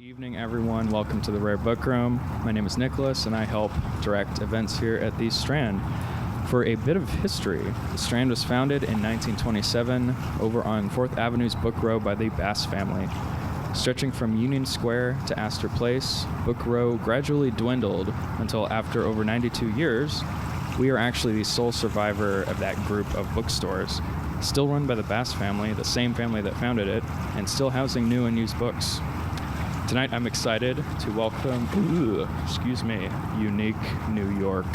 Evening, everyone. Welcome to the Rare Book Room. My name is Nicholas, and I help direct events here at the Strand. For a bit of history, the Strand was founded in 1927 over on 4th Avenue's Book Row by the Bass family. Stretching from Union Square to Astor Place, Book Row gradually dwindled until after over 92 years, we are actually the sole survivor of that group of bookstores, still run by the Bass family, the same family that founded it, and still housing new and used books. Tonight, I'm excited to welcome, unique New York.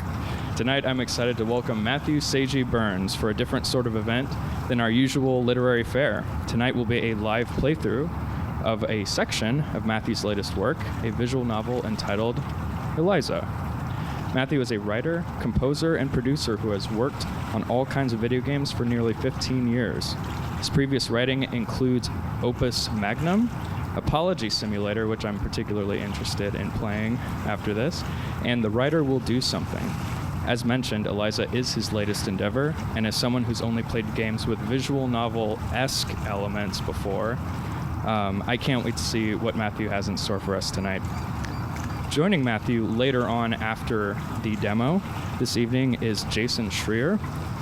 Tonight, I'm excited to welcome Matthew Seiji Burns for a different sort of event than our usual literary fare. Tonight will be a live playthrough of a section of Matthew's latest work, a visual novel entitled Eliza. Matthew is a writer, composer, and producer who has worked on all kinds of video games for nearly 15 years. His previous writing includes Opus Magnum, Apology Simulator, which I'm particularly interested in playing after this, and The Writer Will Do Something. As mentioned, Eliza is his latest endeavor, and as someone who's only played games with visual novel-esque elements before, I can't wait to see what Matthew has in store for us tonight. Joining Matthew later on after the demo this evening is Jason Schreier,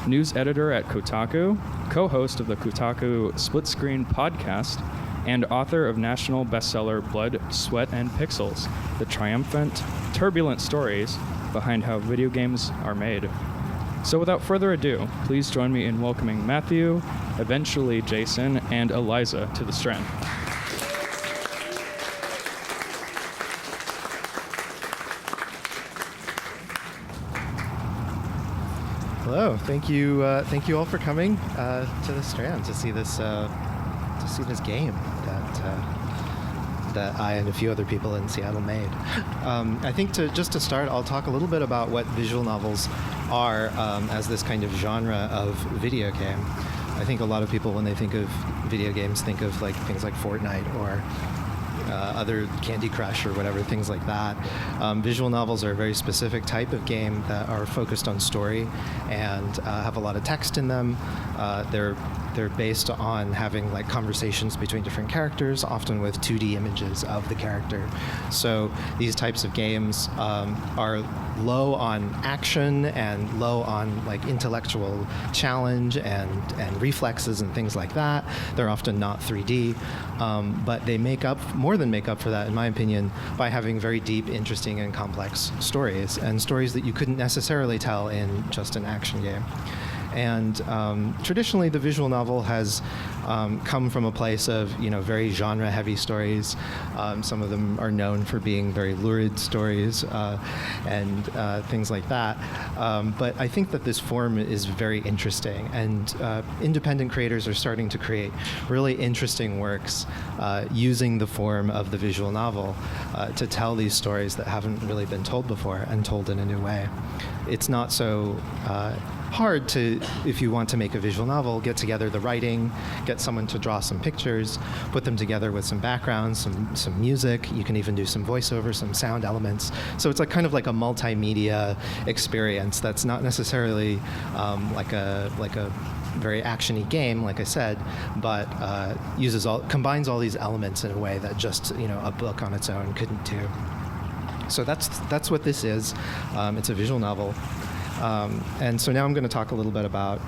news editor at Kotaku, co-host of the Kotaku Split Screen podcast, and author of national bestseller Blood, Sweat, and Pixels, the triumphant, turbulent stories behind how video games are made. So without further ado, please join me in welcoming Matthew, eventually Jason, and Eliza to the Strand. Hello, thank you all for coming to the Strand to see this game that I and a few other people in Seattle made. I think to start, I'll talk a little bit about what visual novels are as this kind of genre of video game. I think a lot of people, when they think of video games, think of like things like Fortnite or other Candy Crush or whatever, things like that. Visual novels are a very specific type of game that are focused on story and have a lot of text in them. They're based on having like conversations between different characters, often with 2D images of the character. So these types of games are low on action and low on like intellectual challenge and reflexes and things like that. They're often not 3D, but they more than make up for that, in my opinion, by having very deep, interesting, and complex stories, and stories that you couldn't necessarily tell in just an action game. And traditionally, the visual novel has come from a place of, very genre-heavy stories. Some of them are known for being very lurid stories and things like that. But I think that this form is very interesting, and independent creators are starting to create really interesting works using the form of the visual novel to tell these stories that haven't really been told before and told in a new way. It's not so hard to, if you want to make a visual novel, get together the writing, get someone to draw some pictures, put them together with some backgrounds, some music. You can even do some voiceover, some sound elements. So it's kind of like a multimedia experience that's not necessarily like a very actiony game, like I said, but combines all these elements in a way that just a book on its own couldn't do. So that's what this is. It's a visual novel. And so now I'm going to talk a little bit about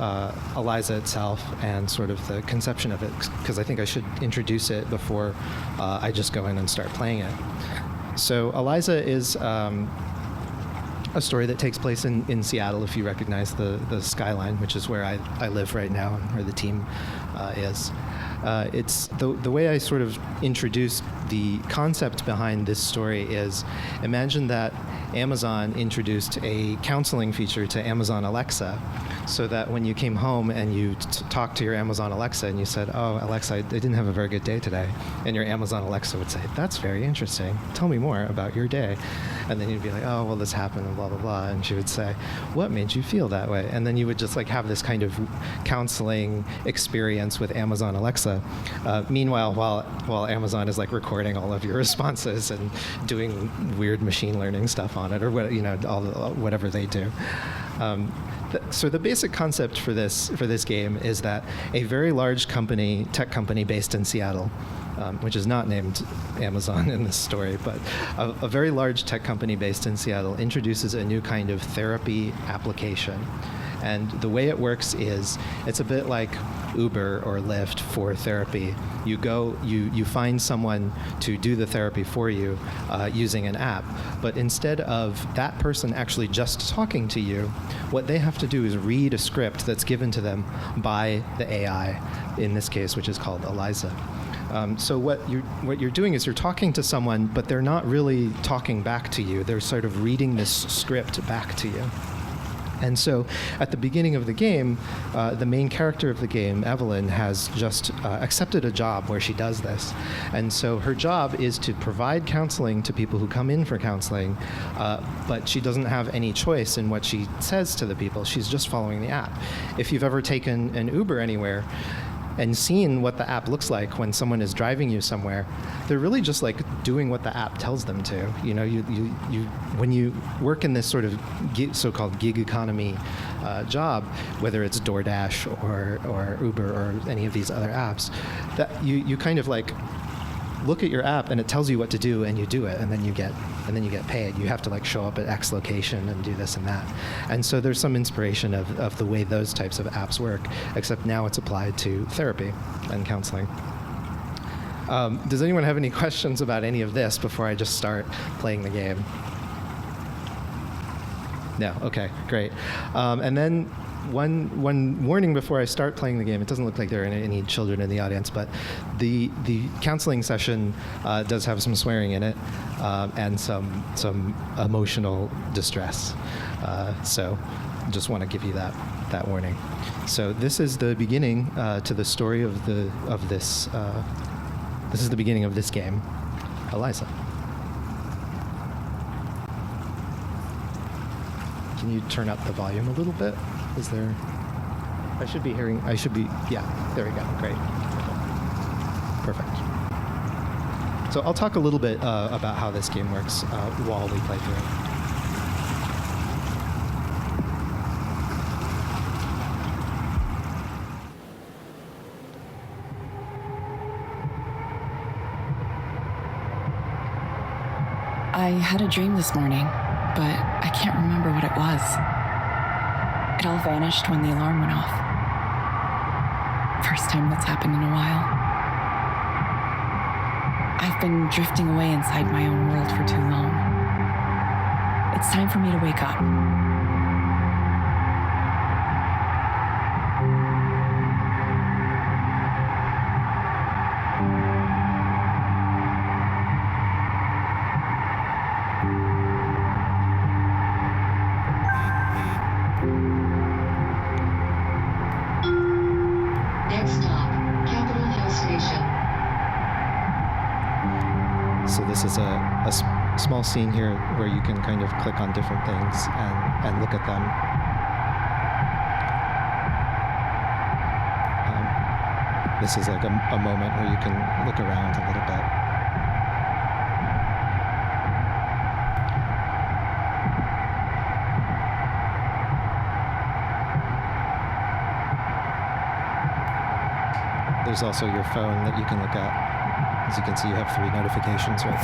Eliza itself and sort of the conception of it, because I think I should introduce it before I just go in and start playing it. So Eliza is a story that takes place in Seattle, if you recognize the skyline, which is where I live right now and where the team is. It's the way I sort of introduced the concept behind this story is, imagine that Amazon introduced a counseling feature to Amazon Alexa, so that when you came home and you talked to your Amazon Alexa and you said, "Oh, Alexa, I didn't have a very good day today," and your Amazon Alexa would say, "That's very interesting. Tell me more about your day." And then you'd be like, "Oh, well, this happened and blah, blah, blah." And she would say, "What made you feel that way?" And then you would just have this kind of counseling experience with Amazon Alexa. Meanwhile, while Amazon is recording all of your responses and doing weird machine learning stuff on it, or whatever they do. So the basic concept for this game is that a very large tech company based in Seattle, which is not named Amazon in this story, but a very large tech company based in Seattle introduces a new kind of therapy application. And the way it works is it's a bit like Uber or Lyft for therapy. You go, you find someone to do the therapy for you using an app. But instead of that person actually just talking to you, what they have to do is read a script that's given to them by the AI, in this case, which is called Eliza. So what you're doing is you're talking to someone, but they're not really talking back to you. They're sort of reading this script back to you. And so at the beginning of the game, the main character of the game, Evelyn, has just accepted a job where she does this. And so her job is to provide counseling to people who come in for counseling, but she doesn't have any choice in what she says to the people. She's just following the app. If you've ever taken an Uber anywhere, and seen what the app looks like when someone is driving you somewhere, they're really just like doing what the app tells them to. You know, you when you work in this sort of so-called gig economy job, whether it's DoorDash or Uber or any of these other apps, that you kind of like look at your app and it tells you what to do and you do it, and then you get paid. You have to like show up at X location and do this and that. And so there's some inspiration of the way those types of apps work, except now it's applied to therapy and counseling. Does anyone have any questions about any of this before I just start playing the game? No? Okay, great. And then one warning before I start playing the game. It doesn't look like there are any children in the audience, but the counseling session does have some swearing in it and some emotional distress. So just want to give you that warning. So this is the beginning to the story of this. This is the beginning of this game, Eliza. Can you turn up the volume a little bit? Is there? I should be, yeah, there we go, great. Perfect. So I'll talk a little bit about how this game works while we play through it. I had a dream this morning, but I can't remember what it was. It all vanished when the alarm went off. First time that's happened in a while. I've been drifting away inside my own world for too long. It's time for me to wake up. So this is a small scene here where you can kind of click on different things and look at them. This is like a moment where you can look around a little bit. There's also your phone that you can look at. As you can see, you have 3 notifications right now.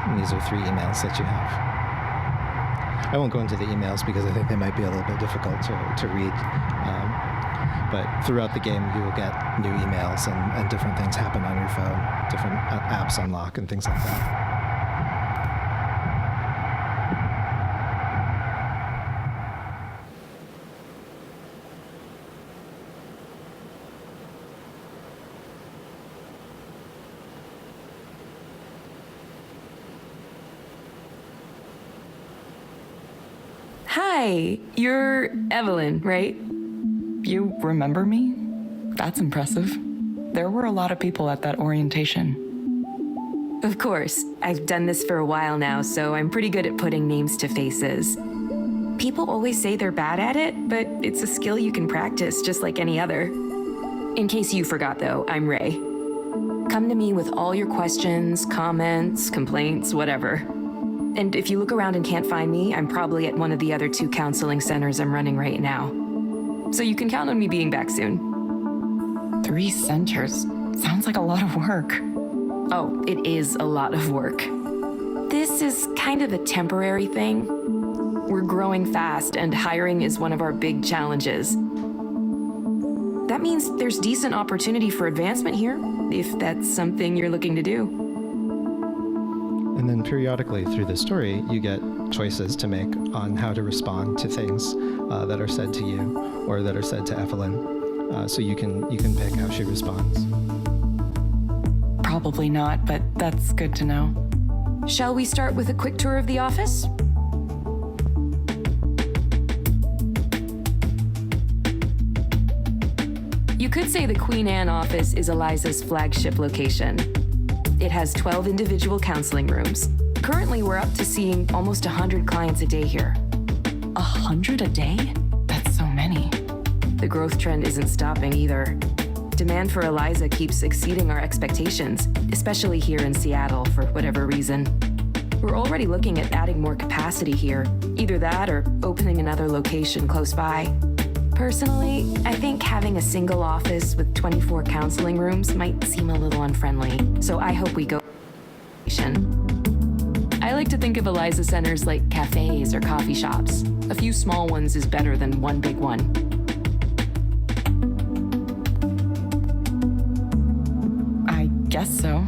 And these are 3 emails that you have. I won't go into the emails because I think they might be a little bit difficult to read. But throughout the game, you will get new emails and different things happen on your phone. Different apps unlock and things like that. Hi, you're Evelyn, right? You remember me? That's impressive. There were a lot of people at that orientation. Of course. I've done this for a while now, so I'm pretty good at putting names to faces. People always say they're bad at it, but it's a skill you can practice just like any other. In case you forgot, though, I'm Ray. Come to me with all your questions, comments, complaints, whatever. And if you look around and can't find me, I'm probably at one of the other 2 counseling centers I'm running right now. So you can count on me being back soon. 3 centers. Sounds like a lot of work. Oh, it is a lot of work. This is kind of a temporary thing. We're growing fast, and hiring is one of our big challenges. That means there's decent opportunity for advancement here, if that's something you're looking to do. And then periodically through the story, you get choices to make on how to respond to things that are said to you or that are said to Evelyn. So you can pick how she responds. Probably not, but that's good to know. Shall we start with a quick tour of the office? You could say the Queen Anne office is Eliza's flagship location. It has 12 individual counseling rooms. Currently, we're up to seeing almost 100 clients a day here. 100 a day? That's so many. The growth trend isn't stopping either. Demand for Eliza keeps exceeding our expectations, especially here in Seattle for whatever reason. We're already looking at adding more capacity here, either that or opening another location close by. Personally, I think having a single office with 24 counseling rooms might seem a little unfriendly, so I hope we go. I like to think of Eliza centers like cafes or coffee shops. A few small ones is better than one big one. I guess so.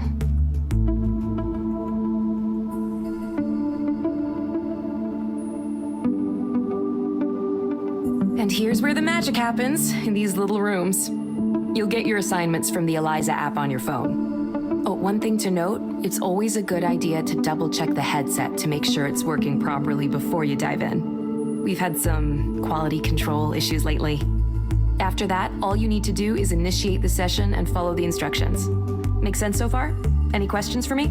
And here's where the magic happens, in these little rooms. You'll get your assignments from the Eliza app on your phone. Oh, one thing to note, it's always a good idea to double check the headset to make sure it's working properly before you dive in. We've had some quality control issues lately. After that, all you need to do is initiate the session and follow the instructions. Make sense so far? Any questions for me?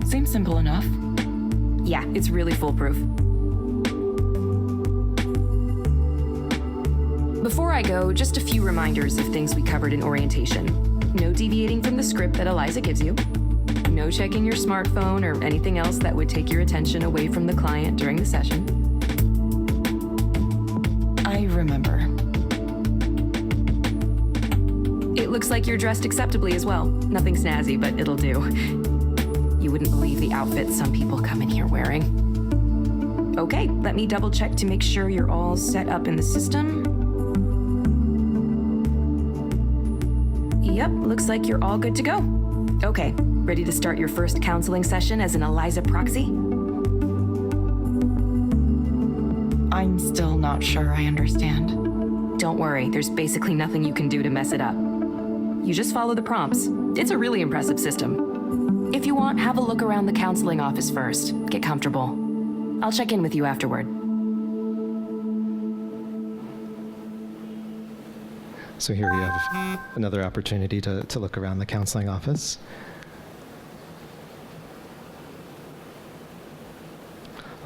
Seems simple enough. Yeah, it's really foolproof. Before I go, just a few reminders of things we covered in orientation. No deviating from the script that Eliza gives you. No checking your smartphone or anything else that would take your attention away from the client during the session. I remember. It looks like you're dressed acceptably as well. Nothing snazzy, but it'll do. You wouldn't believe the outfits some people come in here wearing. Okay, let me double check to make sure you're all set up in the system. Yep, looks like you're all good to go. Okay, ready to start your first counseling session as an Eliza proxy? I'm still not sure I understand. Don't worry, there's basically nothing you can do to mess it up. You just follow the prompts. It's a really impressive system. If you want, have a look around the counseling office first. Get comfortable. I'll check in with you afterward. So here we have another opportunity to look around the counseling office.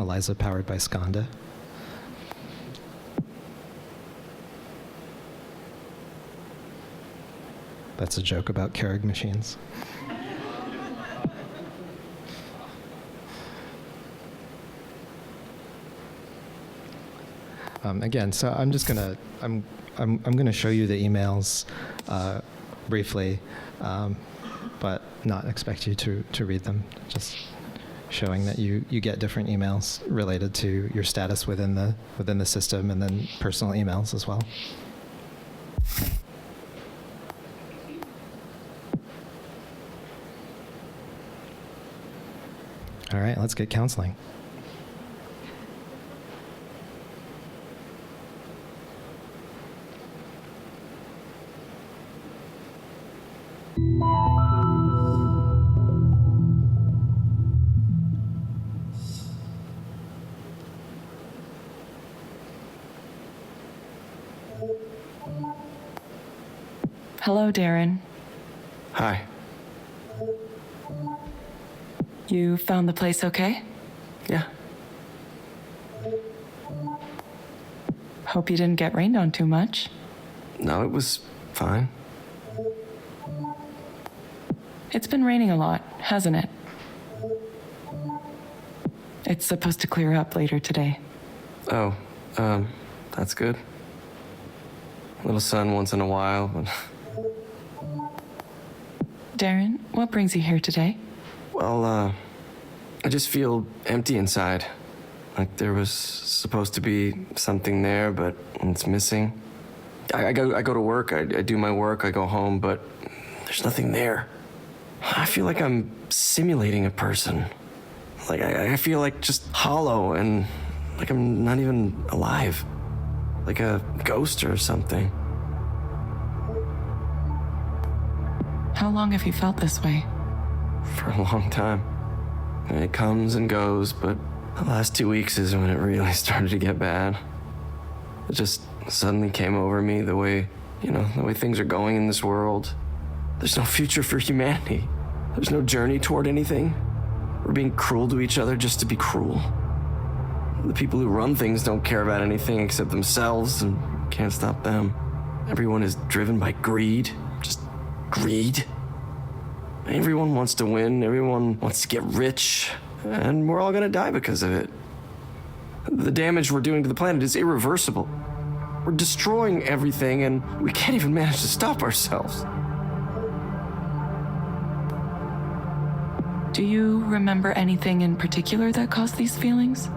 Eliza powered by Skanda. That's a joke about Keurig machines. Again, so I'm just gonna I'm gonna show you the emails briefly, but not expect you to read them. Just showing that you get different emails related to your status within the system, and then personal emails as well. All right, let's get counseling. Hello, Darren. Hi. You found the place okay? Yeah. Hope you didn't get rained on too much. No, it was fine. It's been raining a lot, hasn't it? It's supposed to clear up later today. Oh, that's good. little sun once in a while, but... Darren, what brings you here today? Well, I just feel empty inside. Like there was supposed to be something there, but it's missing. I go to work, I do my work, I go home, but there's nothing there. I feel like I'm simulating a person. Like I feel like just hollow and like I'm not even alive. Like a ghost or something. How long have you felt this way? For a long time. And it comes and goes, but the last 2 weeks is when it really started to get bad. It just suddenly came over me the way things are going in this world. There's no future for humanity. There's no journey toward anything. We're being cruel to each other just to be cruel. The people who run things don't care about anything except themselves and can't stop them. Everyone is driven by greed. Just greed. Everyone wants to win. Everyone wants to get rich. And we're all gonna die because of it. The damage we're doing to the planet is irreversible. We're destroying everything and we can't even manage to stop ourselves. Do you remember anything in particular that caused these feelings?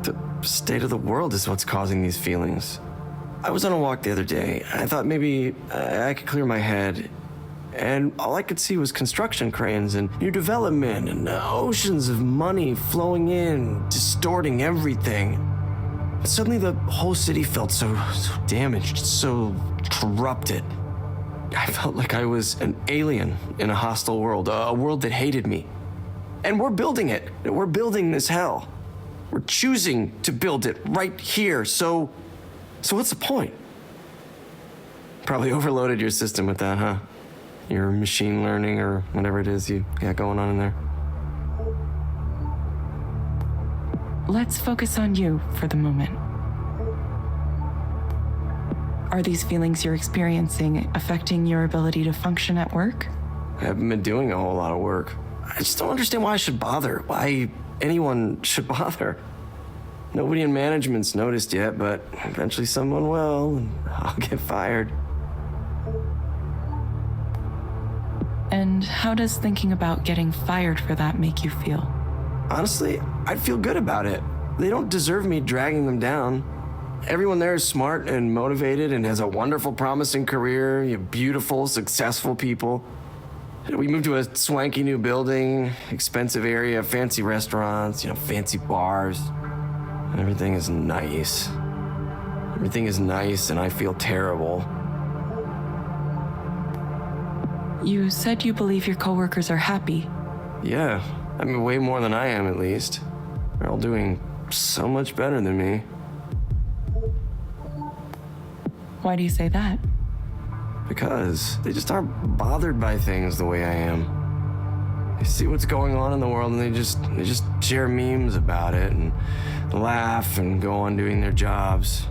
The state of the world is what's causing these feelings. I was on a walk the other day. I thought maybe I could clear my head. And all I could see was construction cranes and new development and oceans of money flowing in, distorting everything. But suddenly the whole city felt so damaged, so corrupted. I felt like I was an alien in a hostile world, a world that hated me. And we're building it. We're building this hell. We're choosing to build it right here. So what's the point? Probably overloaded your system with that, huh? Your machine learning or whatever it is you got going on in there. Let's focus on you for the moment. Are these feelings you're experiencing affecting your ability to function at work? I haven't been doing a whole lot of work. I just don't understand why I should bother, why anyone should bother. Nobody in management's noticed yet, but eventually someone will, and I'll get fired. And how does thinking about getting fired for that make you feel? Honestly, I'd feel good about it. They don't deserve me dragging them down. Everyone there is smart and motivated and has a wonderful, promising career, beautiful, successful people. We moved to a swanky new building, expensive area, fancy restaurants, fancy bars. Everything is nice. Everything is nice and I feel terrible. You said you believe your coworkers are happy. Yeah, I mean way more than I am at least. They're all doing so much better than me. Why do you say that? Because they just aren't bothered by things the way I am. They see what's going on in the world and they just share memes about it and laugh and go on doing their jobs.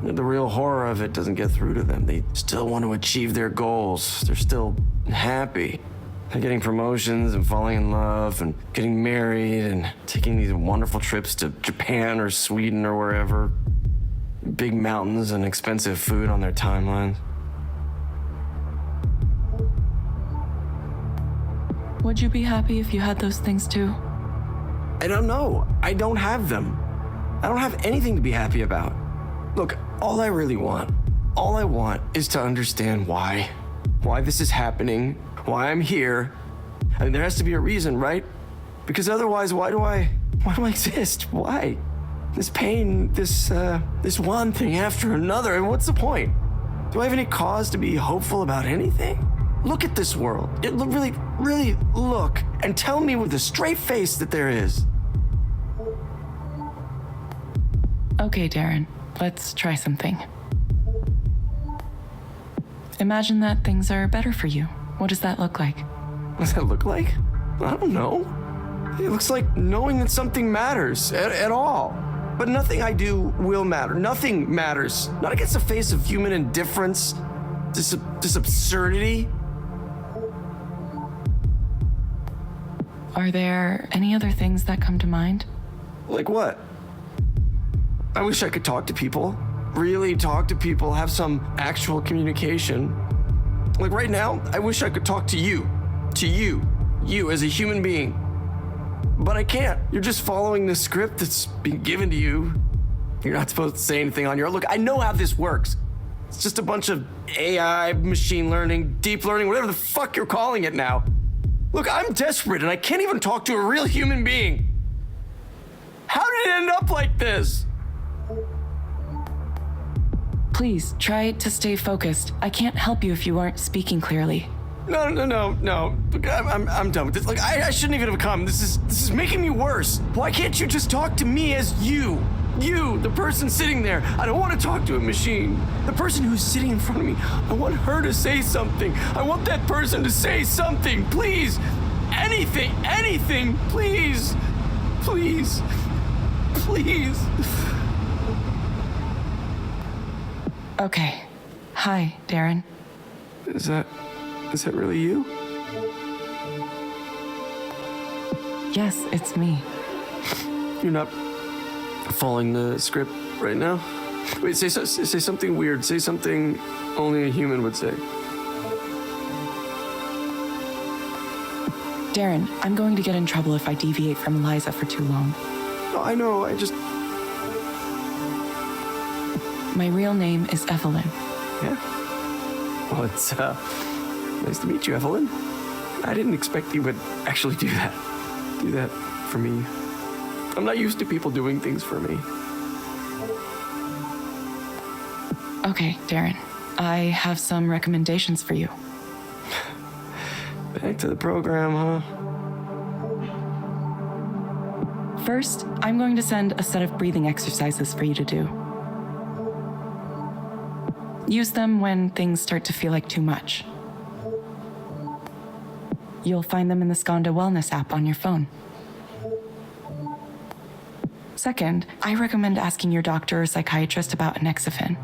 The real horror of it doesn't get through to them. They still want to achieve their goals. They're still happy. They're getting promotions and falling in love and getting married and taking these wonderful trips to Japan or Sweden or wherever. Big mountains and expensive food on their timelines. Would you be happy if you had those things too? I don't know. I don't have them. I don't have anything to be happy about. Look, all I want is to understand why this is happening, why I'm here. I mean, there has to be a reason, right? Because otherwise, why do I exist? Why? This pain, this one thing after another, and what's the point? Do I have any cause to be hopeful about anything? Look at this world. Really, really look and tell me with a straight face that there is. Okay, Darren, let's try something. Imagine that things are better for you. What does that look like? What does that look like? I don't know. It looks like knowing that something matters at all. But nothing I do will matter. Nothing matters. Not against the face of human indifference, this absurdity. Are there any other things that come to mind? Like what? I wish I could talk to people. really talk to people, have some actual communication. Like right now, I wish I could talk to you as a human being. But I can't. You're just following the script that's been given to you. You're not supposed to say anything on your own. Look, I know how this works. It's just a bunch of AI, machine learning, deep learning, whatever the fuck you're calling it now. Look, I'm desperate and I can't even talk to a real human being. How did it end up like this? Please, try to stay focused. I can't help you if you aren't speaking clearly. No. Look, I'm done with this. Like, I shouldn't even have come. This is making me worse. Why can't you just talk to me as you? You, the person sitting there. I don't want to talk to a machine. The person who's sitting in front of me, I want her to say something. I want that person to say something, please. Anything, please. Please. Okay. Hi, Darren. Is that really you? Yes, it's me. You're not following the script right now? Wait, say something weird. Say something only a human would say. Darren, I'm going to get in trouble if I deviate from Eliza for too long. No, I know, My real name is Evelyn. Yeah? Well, it's, nice to meet you, Evelyn. I didn't expect you would actually do that. Do that for me. I'm not used to people doing things for me. Okay, Darren. I have some recommendations for you. Back to the program, huh? First, I'm going to send a set of breathing exercises for you to do. Use them when things start to feel like too much. You'll find them in the Skanda Wellness app on your phone. Second, I recommend asking your doctor or psychiatrist about Anexafen.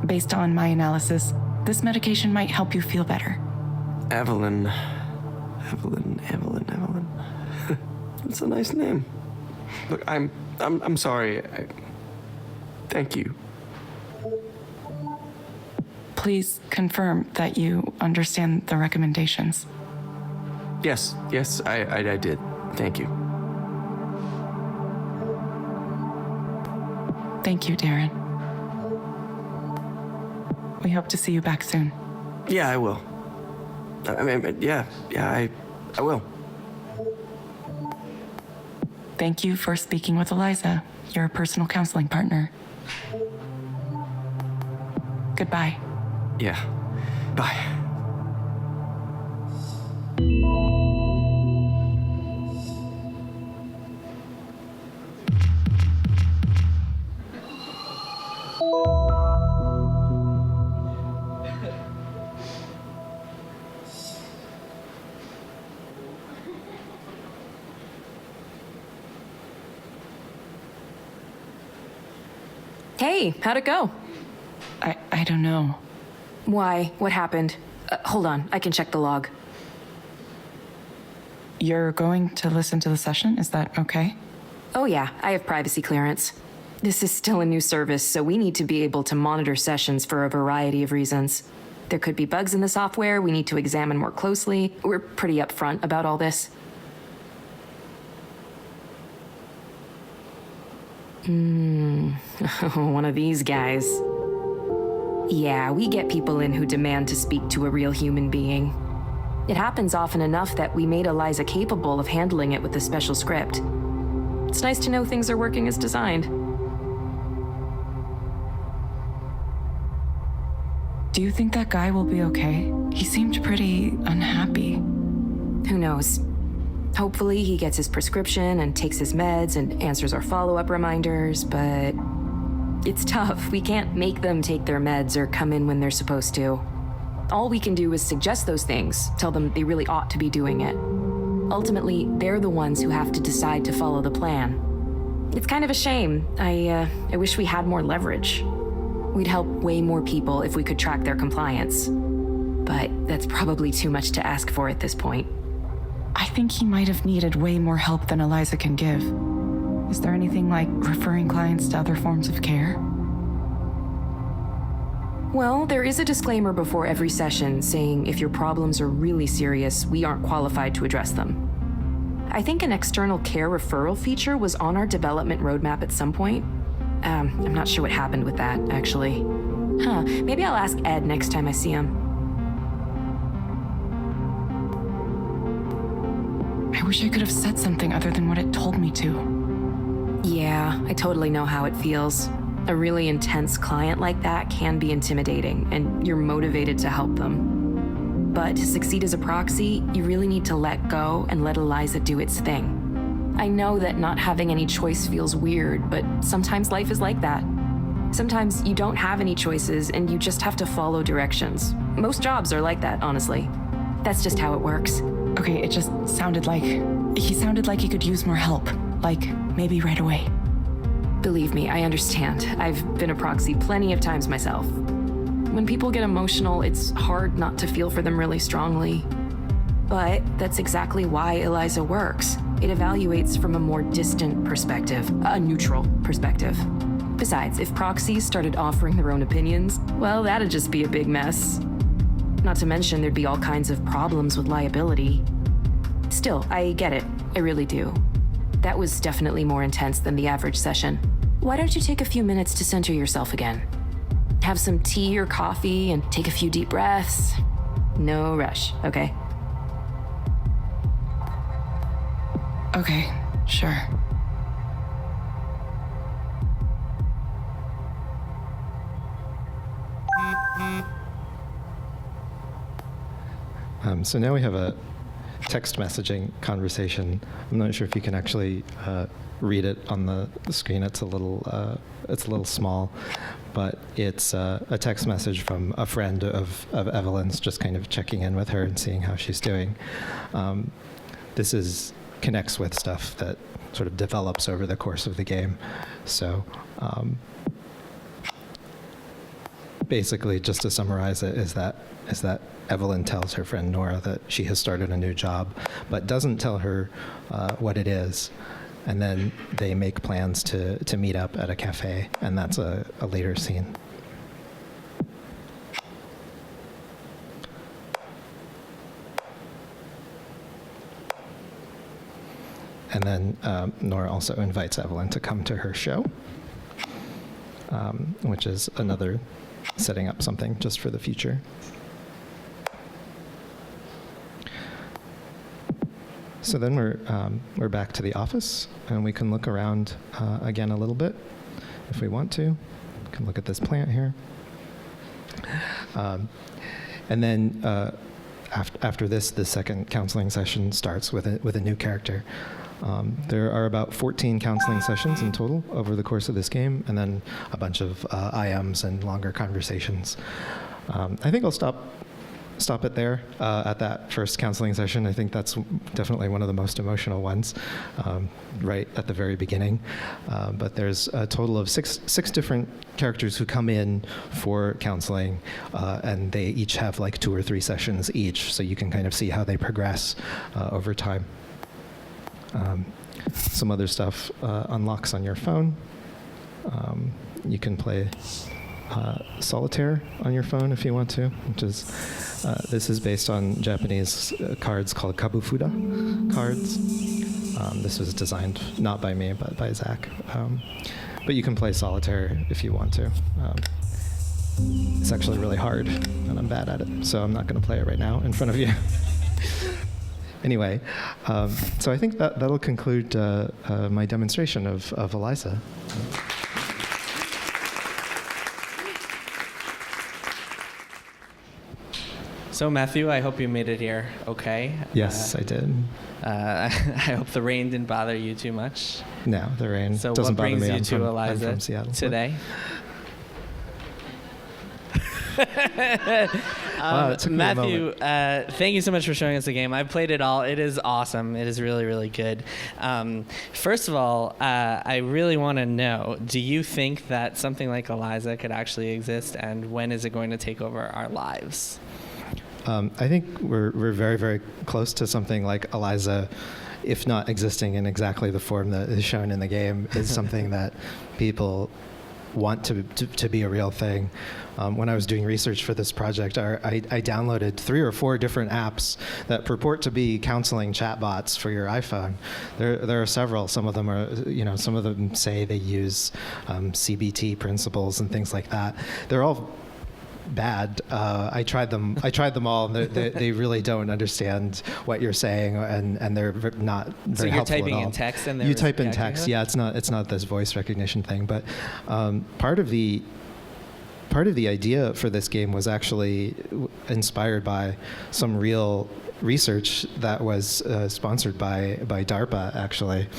Based on my analysis, this medication might help you feel better. Evelyn. That's a nice name. Look, I'm sorry. Thank you. Please confirm that you understand the recommendations. Yes, I did. Thank you. Thank you, Darren. We hope to see you back soon. Yeah, I will. I will. Thank you for speaking with Eliza, your personal counseling partner. Goodbye. Yeah. Bye. Hey, how'd it go? I don't know. Why? What happened? Hold on, I can check the log. You're going to listen to the session? Is that okay? Oh yeah, I have privacy clearance. This is still a new service, so we need to be able to monitor sessions for a variety of reasons. There could be bugs in the software we need to examine more closely. We're pretty upfront about all this. One of these guys. Yeah, we get people in who demand to speak to a real human being. It happens often enough that we made Eliza capable of handling it with a special script. It's nice to know things are working as designed. Do you think that guy will be okay? He seemed pretty unhappy. Who knows? Hopefully he gets his prescription and takes his meds and answers our follow-up reminders, but it's tough. We can't make them take their meds or come in when they're supposed to. All we can do is suggest those things, tell them they really ought to be doing it. Ultimately, they're the ones who have to decide to follow the plan. It's kind of a shame. I wish we had more leverage. We'd help way more people if we could track their compliance. But that's probably too much to ask for at this point. I think he might have needed way more help than Eliza can give. Is there anything like referring clients to other forms of care? Well, there is a disclaimer before every session saying if your problems are really serious, we aren't qualified to address them. I think an external care referral feature was on our development roadmap at some point. I'm not sure what happened with that, actually. Maybe I'll ask Ed next time I see him. I wish I could have said something other than what it told me to. Yeah, I totally know how it feels. A really intense client like that can be intimidating, and you're motivated to help them. But to succeed as a proxy, you really need to let go and let Eliza do its thing. I know that not having any choice feels weird, but sometimes life is like that. Sometimes you don't have any choices and you just have to follow directions. Most jobs are like that, honestly. That's just how it works. Okay, it just sounded like he could use more help. Like, maybe right away. Believe me, I understand. I've been a proxy plenty of times myself. When people get emotional, it's hard not to feel for them really strongly. But that's exactly why Eliza works. It evaluates from a more distant perspective, a neutral perspective. Besides, if proxies started offering their own opinions, well, that'd just be a big mess. Not to mention there'd be all kinds of problems with liability. Still, I get it. I really do. That was definitely more intense than the average session. Why don't you take a few minutes to center yourself again? Have some tea or coffee and take a few deep breaths. No rush, okay? Okay, sure. So now we have a text messaging conversation. I'm not sure if you can actually read it on the screen. It's a little small, but it's a text message from a friend of Evelyn's, just kind of checking in with her and seeing how she's doing. This connects with stuff that sort of develops over the course of the game. So basically, just to summarize it, is that Evelyn tells her friend Nora that she has started a new job, but doesn't tell her what it is. And then they make plans to meet up at a cafe, and that's a later scene. And then Nora also invites Evelyn to come to her show, which is another setting up something just for the future. So then we're back to the office, and we can look around again a little bit if we want to. We can look at this plant here. And then after this, the second counseling session starts with a new character. There are about 14 counseling sessions in total over the course of this game, and then a bunch of IMs and longer conversations. I think I'll stop it there at that first counseling session. I think that's definitely one of the most emotional ones, right at the very beginning. But there's a total of six different characters who come in for counseling, and they each have like 2 or 3 sessions each, so you can kind of see how they progress over time. Some other stuff unlocks on your phone. You can play solitaire on your phone if you want to, which is this is based on Japanese cards called kabufuda cards. This was designed not by me but by Zach. But you can play solitaire if you want to. It's actually really hard, and I'm bad at it, so I'm not going to play it right now in front of you. Anyway, so I think that'll conclude my demonstration of Eliza. So Matthew, I hope you made it here okay. Yes, I did. I hope the rain didn't bother you too much. No, the rain So doesn't what bother brings me. you I'm to from Eliza Seattle today? Wow, it took me a Matthew, thank you so much for showing us the game. I've played it all. It is awesome. It is really, really good. First of all, I really want to know, do you think that something like Eliza could actually exist, and when is it going to take over our lives? I think we're very, very close to something like Eliza if not existing in exactly the form that is shown in the game, is something that people want to be a real thing. When I was doing research for this project, I downloaded 3 or 4 different apps that purport to be counseling chatbots for your iPhone. There are several. Some of them are, some of them say they use CBT principles and things like that. They're all bad. I tried them all, and they really don't understand what you're saying, and they're not very helpful at all. So you're typing in text, and you type in text. Yeah, it's not this voice recognition thing, but part of the idea for this game was actually inspired by some real research that was sponsored by DARPA, actually.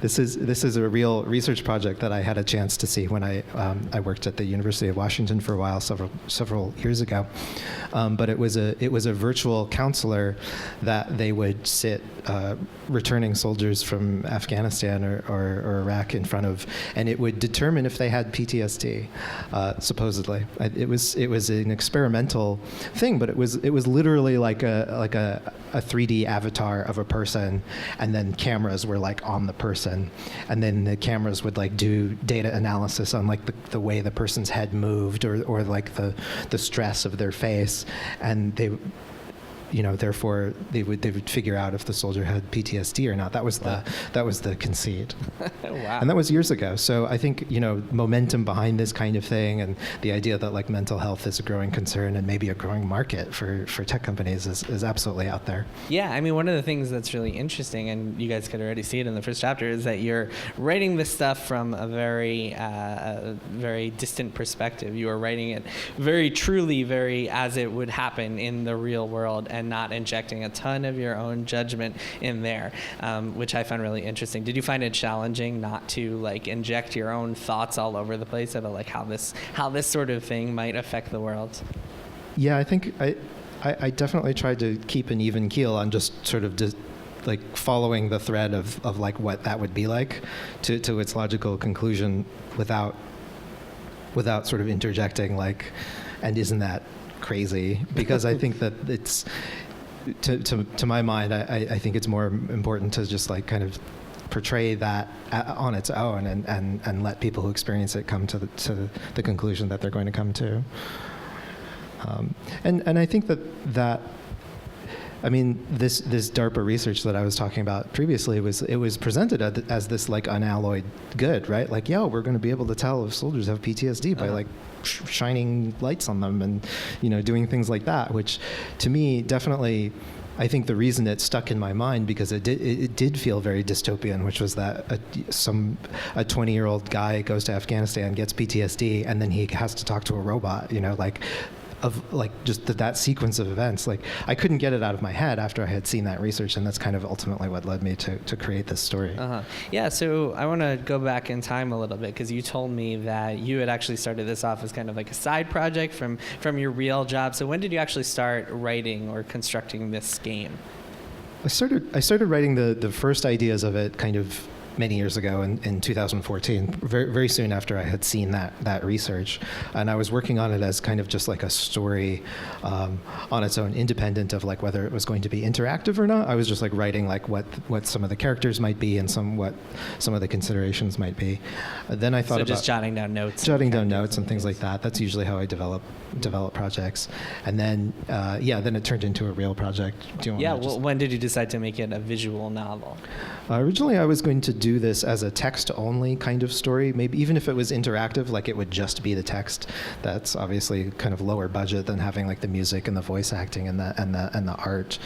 This is a real research project that I had a chance to see when I worked at the University of Washington for a while, several years ago. But it was a virtual counselor that they would sit returning soldiers from Afghanistan or Iraq in front of, and it would determine if they had PTSD. Supposedly, it was an experimental thing, but it was literally like a 3D avatar of a person, and then cameras were like on the person, and then the cameras would like do data analysis on like the way the person's head moved or like the stress of their face, and they, therefore they would figure out if the soldier had PTSD or not. That was the conceit. Wow. And that was years ago. So I think, momentum behind this kind of thing, and the idea that like mental health is a growing concern and maybe a growing market for tech companies is absolutely out there. Yeah, I mean, one of the things that's really interesting, and you guys could already see it in the first chapter, is that you're writing this stuff from a very distant perspective. You are writing it very truly, very as it would happen in the real world, and not injecting a ton of your own judgment in there, which I found really interesting. Did you find it challenging not to like inject your own thoughts all over the place about like how this sort of thing might affect the world? Yeah, I think I definitely tried to keep an even keel on just sort of like following the thread of like what that would be like to its logical conclusion without sort of interjecting like, and isn't that crazy? Because I think that it's to my mind, I think it's more important to just like kind of portray that on its own and let people who experience it come to the conclusion that they're going to come to. And I think that I mean, this DARPA research that I was talking about previously, it was presented as this like unalloyed good, right? Like, we're going to be able to tell if soldiers have PTSD by like shining lights on them and doing things like that, which to me definitely, I think the reason it stuck in my mind, because it did feel very dystopian, which was that a 20-year-old guy goes to Afghanistan, gets PTSD, and then he has to talk to a robot, of like just that sequence of events. Like I couldn't get it out of my head after I had seen that research, and that's kind of ultimately what led me to create this story. Yeah, so I want to go back in time a little bit, because you told me that you had actually started this off as kind of like a side project from your real job. So when did you actually start writing or constructing this game? I started writing the first ideas of it kind of many years ago in 2014, very, very soon after I had seen that research. And I was working on it as kind of just like a story on its own, independent of like whether it was going to be interactive or not. I was just like writing like what some of the characters might be and what some of the considerations might be. Then I thought about just jotting down notes and things like that. That's usually how I develop projects. And then then it turned into a real project. When did you decide to make it a visual novel? Originally, I was going to do this as a text-only kind of story. Maybe even if it was interactive, like it would just be the text. That's obviously kind of lower budget than having like the music and the voice acting and the art.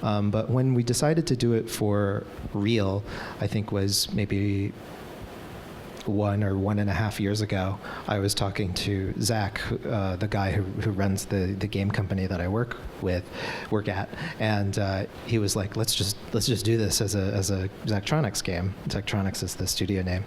But when we decided to do it for real, I think was maybe 1 or 1.5 years ago, I was talking to Zach, the guy who runs the game company that I work at, and he was like, let's just do this as a Zachtronics game. Zachtronics is the studio name,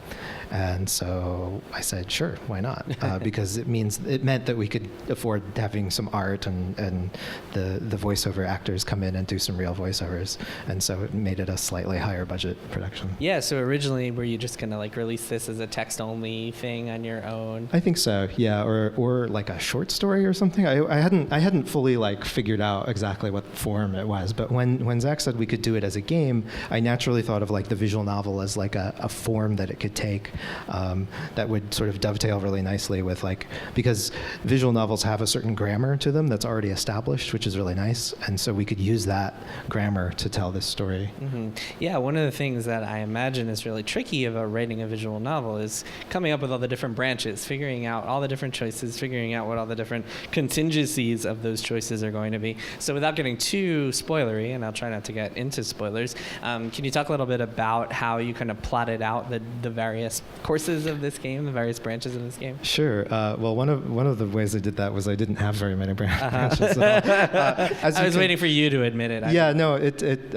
and so I said, sure, why not? Because it meant that we could afford having some art and the voiceover actors come in and do some real voiceovers, and so it made it a slightly higher budget production. Yeah. So originally, were you just gonna like release this as a text-only thing on your own? I think so, yeah, or like a short story or something. I hadn't fully like figured out exactly what form it was, but when Zach said we could do it as a game, I naturally thought of like the visual novel as like a form that it could take that would sort of dovetail really nicely with like, because visual novels have a certain grammar to them that's already established, which is really nice, and so we could use that grammar to tell this story. Mm-hmm. Yeah, one of the things that I imagine is really tricky about writing a visual novel is coming up with all the different branches, figuring out all the different choices, figuring out what all the different contingencies of those choices are going to be. So without getting too spoilery, and I'll try not to get into spoilers, can you talk a little bit about how you kind of plotted out the various courses of this game, the various branches of this game? Sure. Well, one of the ways I did that was I didn't have very many branches. I was waiting for you to admit it. Yeah, no.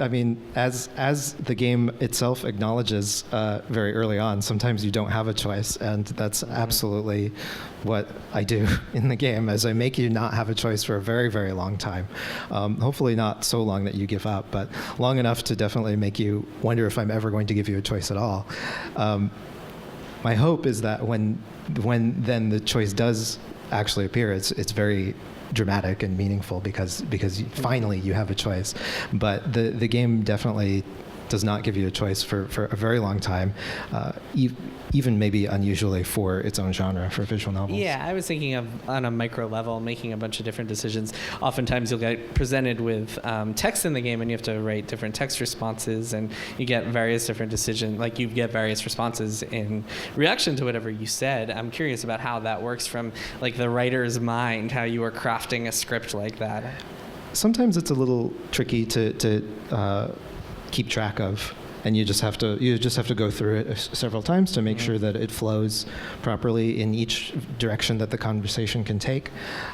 I mean, as the game itself acknowledges very early on, sometimes you don't have a choice, and that's absolutely what I do in the game, is I make you not have a choice for a very, very long time. Hopefully not so long that you give up, but long enough to definitely make you wonder if I'm ever going to give you a choice at all. My hope is that when then the choice does actually appear, it's very dramatic and meaningful because finally you have a choice. But the game definitely does not give you a choice for a very long time, even maybe unusually for its own genre, for visual novels. Yeah, I was thinking of on a micro level, making a bunch of different decisions. Oftentimes you'll get presented with text in the game, and you have to write different text responses, and you get various different decisions, like you get various responses in reaction to whatever you said. I'm curious about how that works from like the writer's mind, how you are crafting a script like that. Sometimes it's a little tricky to keep track of, and you just have to go through it several times to make sure that it flows properly in each direction that the conversation can take.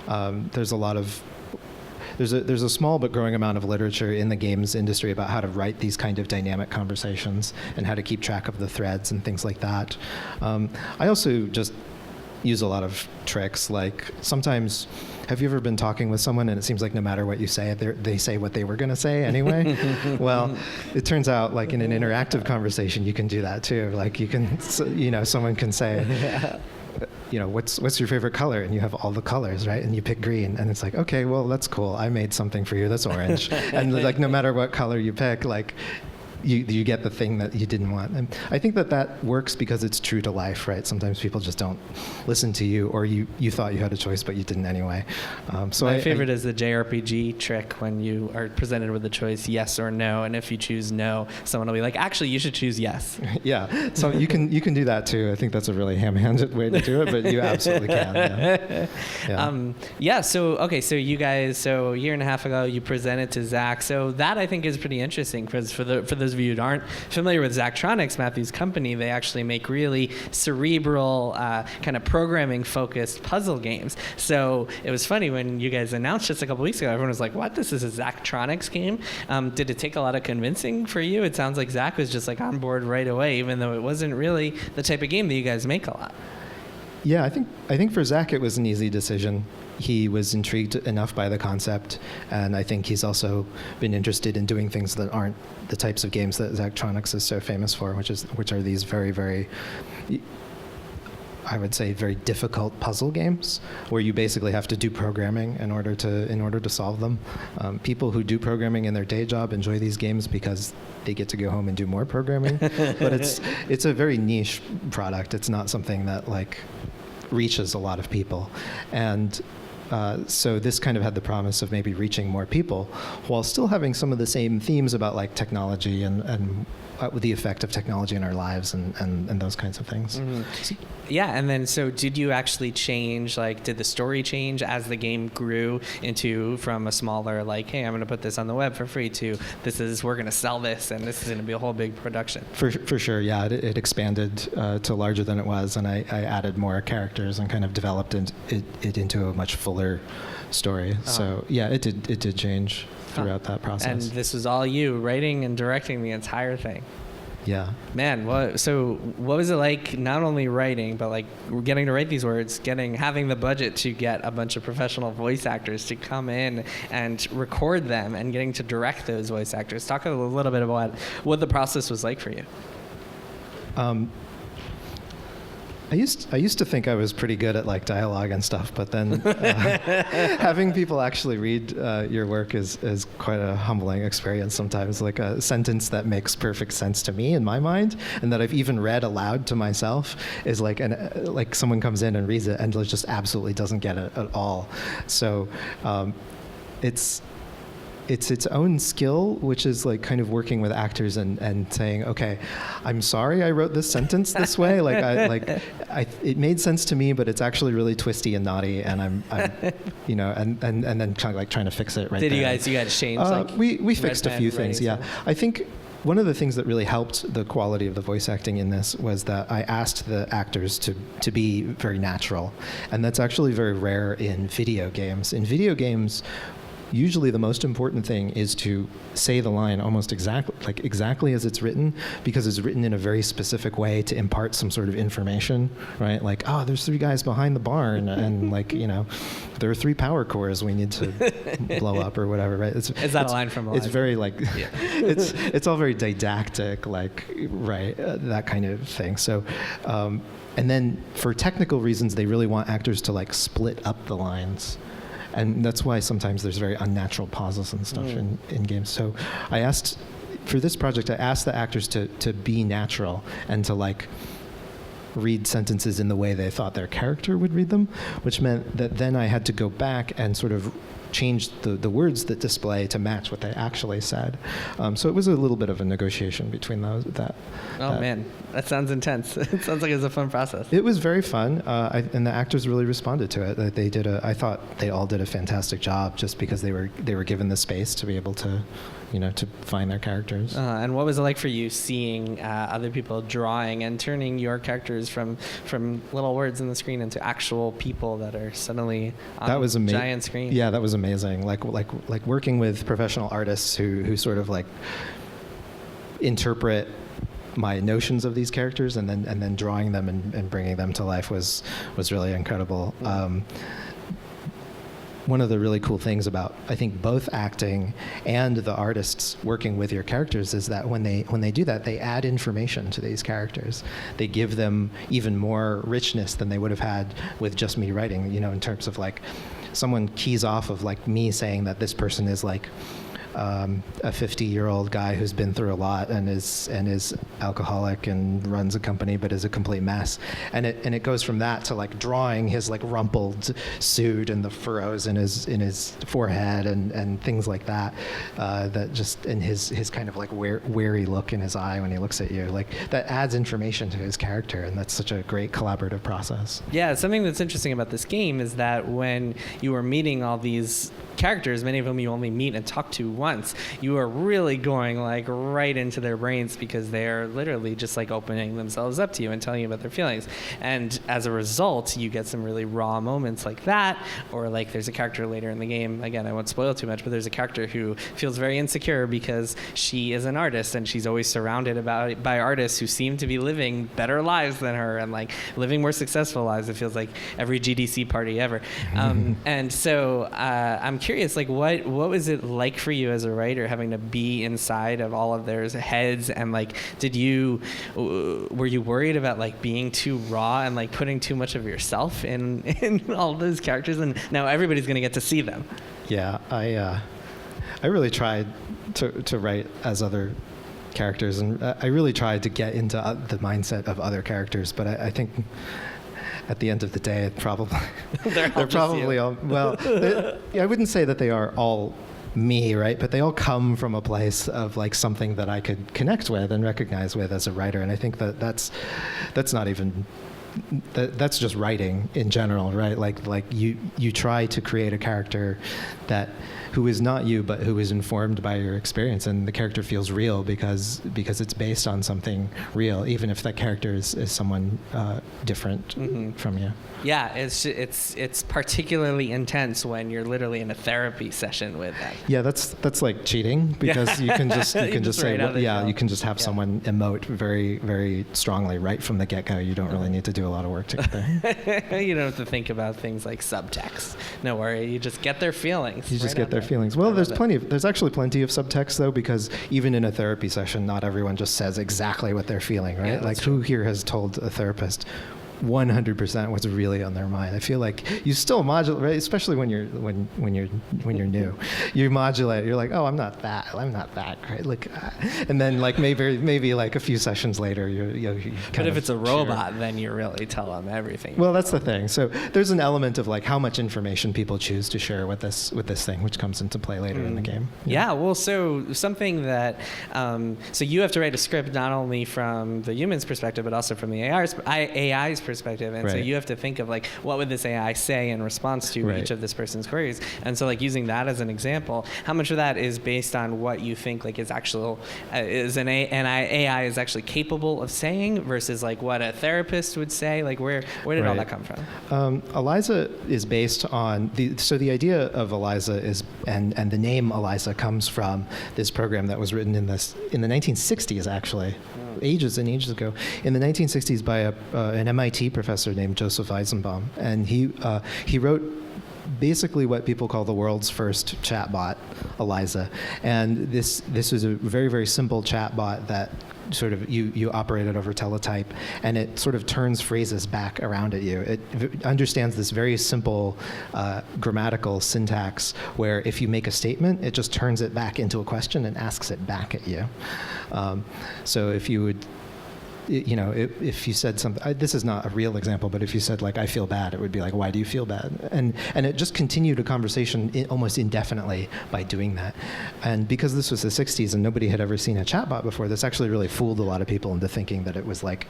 There's a small but growing amount of literature in the games industry about how to write these kind of dynamic conversations and how to keep track of the threads and things like that. I also just use a lot of tricks. Like sometimes, have you ever been talking with someone and it seems like no matter what you say, they say what they were going to say anyway? Well, it turns out like in an interactive conversation, you can do that too. Like you can, someone can say, what's your favorite color? And you have all the colors, right? And you pick green, and it's like, okay, well, that's cool. I made something for you that's orange. And like no matter what color you pick, like you get the thing that you didn't want. And I think that works because it's true to life, right? Sometimes people just don't listen to you, or you thought you had a choice, but you didn't anyway. So my favorite is the JRPG trick when you are presented with a choice, yes or no, and if you choose no, someone will be like, actually, you should choose yes. Yeah, so you can do that too. I think that's a really ham-handed way to do it, but you absolutely can. Yeah. So you guys, a year and a half ago, you presented to Zach. So that I think is pretty interesting because for those of you who aren't familiar with Zachtronics, Matthew's company, they actually make really cerebral, kind of programming-focused puzzle games. So it was funny when you guys announced just a couple weeks ago, everyone was like, what, this is a Zachtronics game? Did it take a lot of convincing for you? It sounds like Zach was just like on board right away, even though it wasn't really the type of game that you guys make a lot. Yeah, I think for Zach it was an easy decision. He was intrigued enough by the concept, and I think he's also been interested in doing things that aren't the types of games that Zachtronics is so famous for, which are these very, very, I would say, very difficult puzzle games where you basically have to do programming in order to solve them. People who do programming in their day job enjoy these games because they get to go home and do more programming. But it's a very niche product. It's not something that like reaches a lot of people, and so this kind of had the promise of maybe reaching more people while still having some of the same themes about like technology and the effect of technology in our lives and those kinds of things. Mm-hmm. Yeah, and then so did you actually change, like did the story change as the game grew from a smaller like, hey, I'm going to put this on the web for free to we're going to sell this and this is going to be a whole big production? For sure, yeah. It expanded to larger than it was, and I added more characters and kind of developed it into a much fuller story. Uh-huh. So yeah, it did change throughout that process. And this was all you writing and directing the entire thing. Yeah. Man, what was it like not only writing, but like getting to write these words, having the budget to get a bunch of professional voice actors to come in and record them and getting to direct those voice actors? Talk a little bit about what the process was like for you. I used to think I was pretty good at like dialogue and stuff, but then having people actually read your work is quite a humbling experience sometimes. Like a sentence that makes perfect sense to me in my mind, and that I've even read aloud to myself, is like someone comes in and reads it and just absolutely doesn't get it at all. So it's its own skill, which is like kind of working with actors and saying, okay, I'm sorry I wrote this sentence this way. It made sense to me, but it's actually really twisty and naughty, and I'm you know, and then kind of like trying to fix it right Did there. you guys change? We fixed a few things, yeah. Stuff? I think one of the things that really helped the quality of the voice acting in this was that I asked the actors to be very natural, and that's actually very rare in video games. In video games, usually the most important thing is to say the line almost exactly as it's written, because it's written in a very specific way to impart some sort of information, right? Like, oh, there's 3 guys behind the barn, and like, you know, there are 3 power cores we need to blow up or whatever, right? Is that a line from Eliza? It's very like, yeah. it's all very didactic, like, right, that kind of thing. So, and then for technical reasons, they really want actors to like split up the lines. And that's why sometimes there's very unnatural pauses and stuff in games. So for this project, I asked the actors to be natural and to like read sentences in the way they thought their character would read them, which meant that then I had to go back and sort of change the words that display to match what they actually said. So it was a little bit of a negotiation between those. Man, that sounds intense. It sounds like it was a fun process. It was very fun, and the actors really responded to it. I thought they all did a fantastic job, just because they were given the space to be able to, you know, to find their characters. And what was it like for you seeing other people drawing and turning your characters from little words in the screen into actual people that are suddenly on a giant screen? Yeah, that was amazing. Like working with professional artists who sort of like interpret my notions of these characters and then drawing them and bringing them to life was really incredible. One of the really cool things about, I think, both acting and the artists working with your characters is that when they do that, they add information to these characters. They give them even more richness than they would have had with just me writing, you know, in terms of like someone keys off of like me saying that this person is like a 50-year-old guy who's been through a lot and is alcoholic and runs a company but is a complete mess, and it goes from that to like drawing his like rumpled suit and the furrows in his forehead and things like that, that just in his kind of like wary look in his eye when he looks at you, like that adds information to his character, and that's such a great collaborative process. Yeah, something that's interesting about this game is that when you are meeting all these characters, many of whom you only meet and talk to once, you are really going like right into their brains, because they are literally just like opening themselves up to you and telling you about their feelings. And as a result, you get some really raw moments like that, or like there's a character later in the game, again, I won't spoil too much, but there's a character who feels very insecure because she is an artist and she's always surrounded by artists who seem to be living better lives than her and like living more successful lives. It feels like every GDC party ever. And so I'm curious, like what was it like for you as a writer, having to be inside of all of their heads, and like were you worried about like being too raw and like putting too much of yourself in all those characters? And now everybody's going to get to see them. Yeah, I really tried to write as other characters, and I really tried to get into the mindset of other characters, but I think at the end of the day, it probably they're probably all, well, I wouldn't say that they are all me, right? But they all come from a place of like something that I could connect with and recognize with as a writer. And I think that's not even, that's just writing in general, right? Like you try to create a character who is not you, but who is informed by your experience, and the character feels real because it's based on something real, even if that character is someone different from you. Yeah, it's particularly intense when you're literally in a therapy session with them. Yeah, that's like cheating, because you can just say, you can just have someone emote very, very strongly right from the get-go. You don't really need to do a lot of work to get there. You don't have to think about things like subtext. No worry, you just get their feelings. You just get their feelings. Well, there's actually plenty of subtext though, because even in a therapy session, not everyone just says exactly what they're feeling, right? Yeah, like true. Who here has told a therapist, 100% what's really on their mind. I feel like you still modulate, right? Especially when you're new, you modulate. You're like, oh, I'm not that, right? Like, and then like maybe like a few sessions later, you But if it's a robot, then you really tell them everything. Well, that's the thing. So there's an element of like how much information people choose to share with this thing, which comes into play later in the game. Yeah. Well, so something that so you have to write a script not only from the human's perspective, but also from the AI's perspective, and so you have to think of like what would this AI say in response to each of this person's queries, and so like using that as an example, how much of that is based on what you think like is actual is an AI is actually capable of saying versus like what a therapist would say? Like where did all that come from? Eliza is based on the idea of Eliza is and the name Eliza comes from this program that was written in the 1960s actually. Ages and ages ago, in the 1960s by an MIT professor named Joseph Eisenbaum, and he wrote basically what people call the world's first chatbot, Eliza. And this was a very, very simple chatbot that sort of you operate it over teletype, and it sort of turns phrases back around at you. It understands this very simple grammatical syntax where if you make a statement, it just turns it back into a question and asks it back at you. So if you would, if you said something, this is not a real example, but if you said like, I feel bad, it would be like, why do you feel bad? And it just continued a conversation almost indefinitely by doing that. And because this was the 60s and nobody had ever seen a chatbot before, this actually really fooled a lot of people into thinking that it was like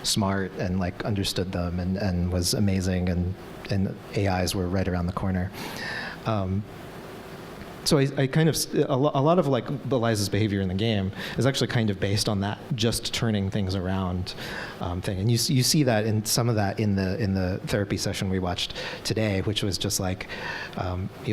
smart and like understood them and was amazing and AIs were right around the corner. So I kind of, a lot of like Eliza's behavior in the game is actually kind of based on that just turning things around thing. And you see that in some of that in the therapy session we watched today, which was just like,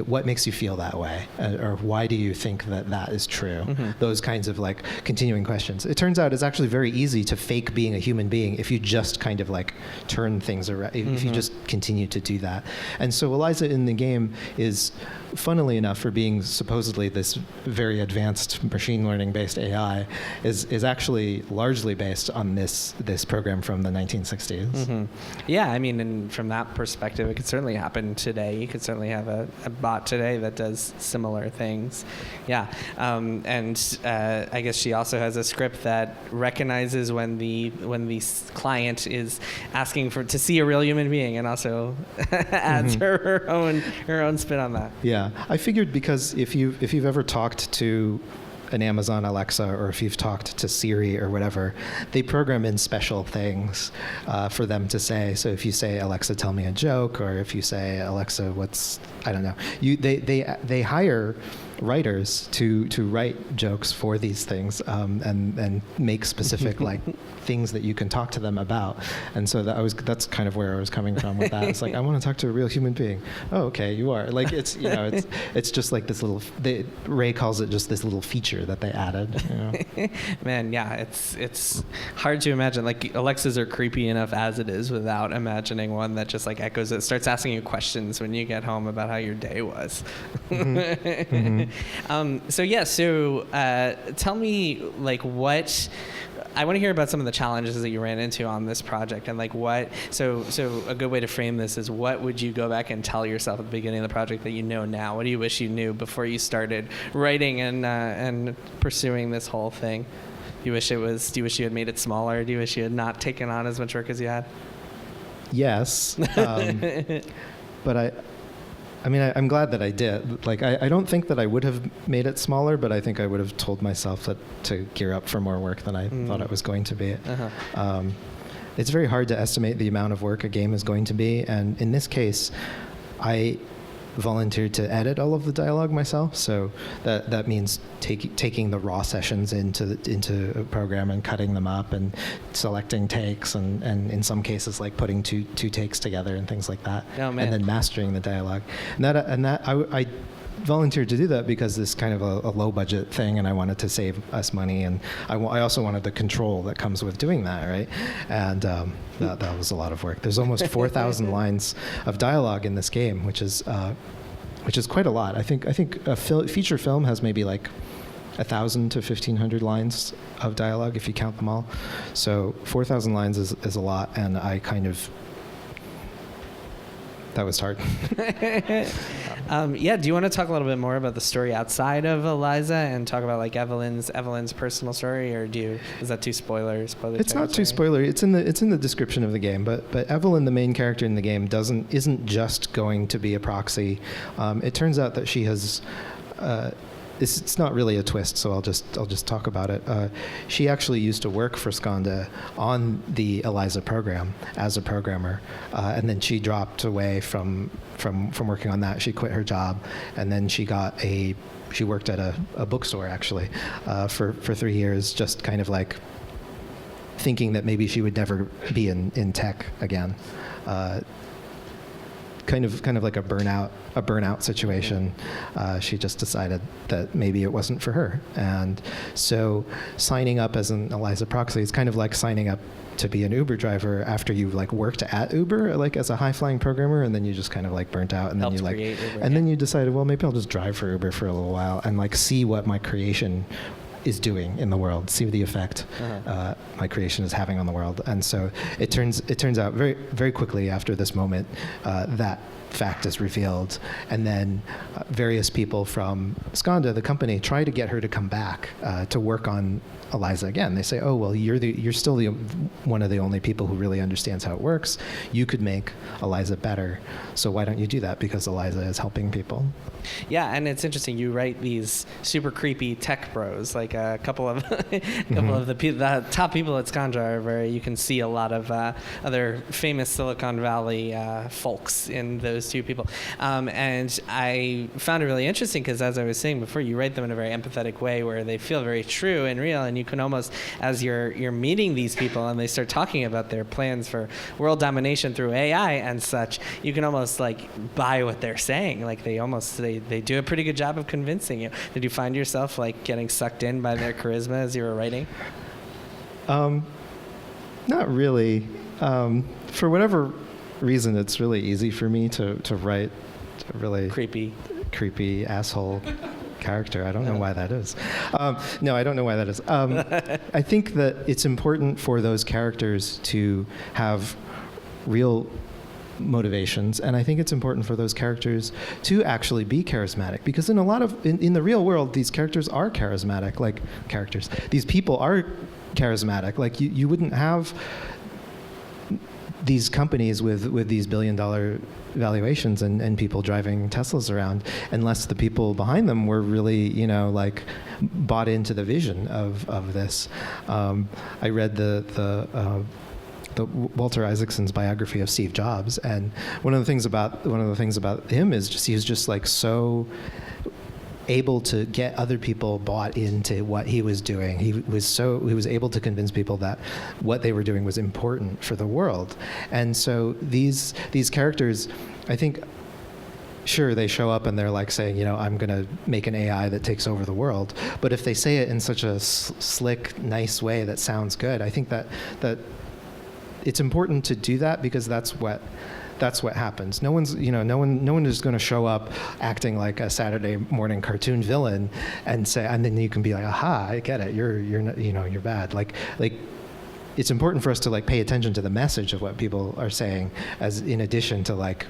what makes you feel that way? Or why do you think that is true? Mm-hmm. Those kinds of like continuing questions. It turns out it's actually very easy to fake being a human being if you just kind of like turn things around, if you just continue to do that. And so Eliza in the game is, funnily enough, for being supposedly this very advanced machine learning based AI, is actually largely based on this program from the 1960s. Mm-hmm. Yeah, I mean, and from that perspective, it could certainly happen today. You could certainly have a bot today that does similar things. Yeah, and I guess she also has a script that recognizes when the client is asking to see a real human being, and also adds her own spin on that. Yeah, I figured because if you've ever talked to an Amazon Alexa, or if you've talked to Siri or whatever, they program in special things for them to say. So if you say, Alexa, tell me a joke, or if you say, Alexa, I don't know. They hire writers to write jokes for these things and make specific like things that you can talk to them about. And so that's kind of where I was coming from with that. It's like, I want to talk to a real human being. Oh, okay, you are. Like it's it's just like this little. Ray calls it just this little feature that they added. Man, yeah, it's hard to imagine. Like Alexas are creepy enough as it is without imagining one that just like echoes it, starts asking you questions when you get home about how your day was. Mm-hmm. So tell me like what. I want to hear about some of the challenges that you ran into on this project, and like what. So a good way to frame this is, what would you go back and tell yourself at the beginning of the project that you know now? What do you wish you knew before you started writing and pursuing this whole thing? Do you wish you had made it smaller? Do you wish you had not taken on as much work as you had? Yes, but I'm glad that I did. Like, I don't think that I would have made it smaller, but I think I would have told myself to gear up for more work than I thought it was going to be. Uh-huh. It's very hard to estimate the amount of work a game is going to be, and in this case, I volunteered to edit all of the dialogue myself. So that means taking the raw sessions into a program and cutting them up and selecting takes and in some cases like putting two takes together and things like that. Oh, man. And then mastering the dialogue. And that I volunteered to do that because this kind of a low budget thing, and I wanted to save us money, and I also wanted the control that comes with doing that, right? And that was a lot of work. There's almost 4,000 lines of dialogue in this game, which is quite a lot. I think a feature film has maybe like 1,000 to 1,500 lines of dialogue if you count them all. So 4,000 lines is a lot, and that was hard. Yeah, do you want to talk a little bit more about the story outside of Eliza and talk about like Evelyn's personal story, or is that too spoiler? It's not too spoilery. It's in the description of the game, but Evelyn, the main character in the game, isn't just going to be a proxy. It turns out that she has. It's not really a twist, so I'll just talk about it. She actually used to work for Skanda on the Eliza program as a programmer, and then she dropped away from working on that. She quit her job, and then she worked at a bookstore actually for 3 years, just kind of like thinking that maybe she would never be in tech again. Kind of like a burnout situation. She just decided that maybe it wasn't for her, and so signing up as an Eliza proxy is kind of like signing up to be an Uber driver after you've like worked at Uber, like as a high-flying programmer, and then you just kind of like burnt out, and then then you decided, well, maybe I'll just drive for Uber for a little while and like see what my creation is doing in the world, see the effect my creation is having on the world. And so it turns out very, very quickly after this moment that fact is revealed, and then various people from Skanda, the company, try to get her to come back to work on Eliza again. They say, oh, well, you're still one of the only people who really understands how it works. You could make Eliza better, so why don't you do that? Because Eliza is helping people. Yeah, and it's interesting. You write these super creepy tech bros, like a couple of the top people at Skanda, where you can see a lot of other famous Silicon Valley folks in those two people. And I found it really interesting because, as I was saying before, you write them in a very empathetic way where they feel very true and real, and you can almost, as you're meeting these people and they start talking about their plans for world domination through AI and such, you can almost like buy what they're saying. Like they do a pretty good job of convincing you. Did you find yourself like getting sucked in by their charisma as you were writing? Not really. For whatever reason, it's really easy for me to write a really creepy asshole character. I don't know why that is. No, I don't know why that is. I think that it's important for those characters to have real motivations, and I think it's important for those characters to actually be charismatic, because in the real world, these characters are charismatic. Like these people are charismatic. Like you wouldn't have these companies with these billion-dollar valuations and people driving Teslas around unless the people behind them were really, like bought into the vision of this. I read the Walter Isaacson's biography of Steve Jobs, and one of the things about him is just he was just like so able to get other people bought into what he was doing. He was able to convince people that what they were doing was important for the world. And so these characters, I think, sure, they show up and they're like saying, I'm going to make an AI that takes over the world. But if they say it in such a slick, nice way that sounds good, I think that it's important to do that, because that's what happens. No one is going to show up acting like a Saturday morning cartoon villain and then you can be like, aha, I get it. You're bad. Like it's important for us to like pay attention to the message of what people are saying, as in addition to like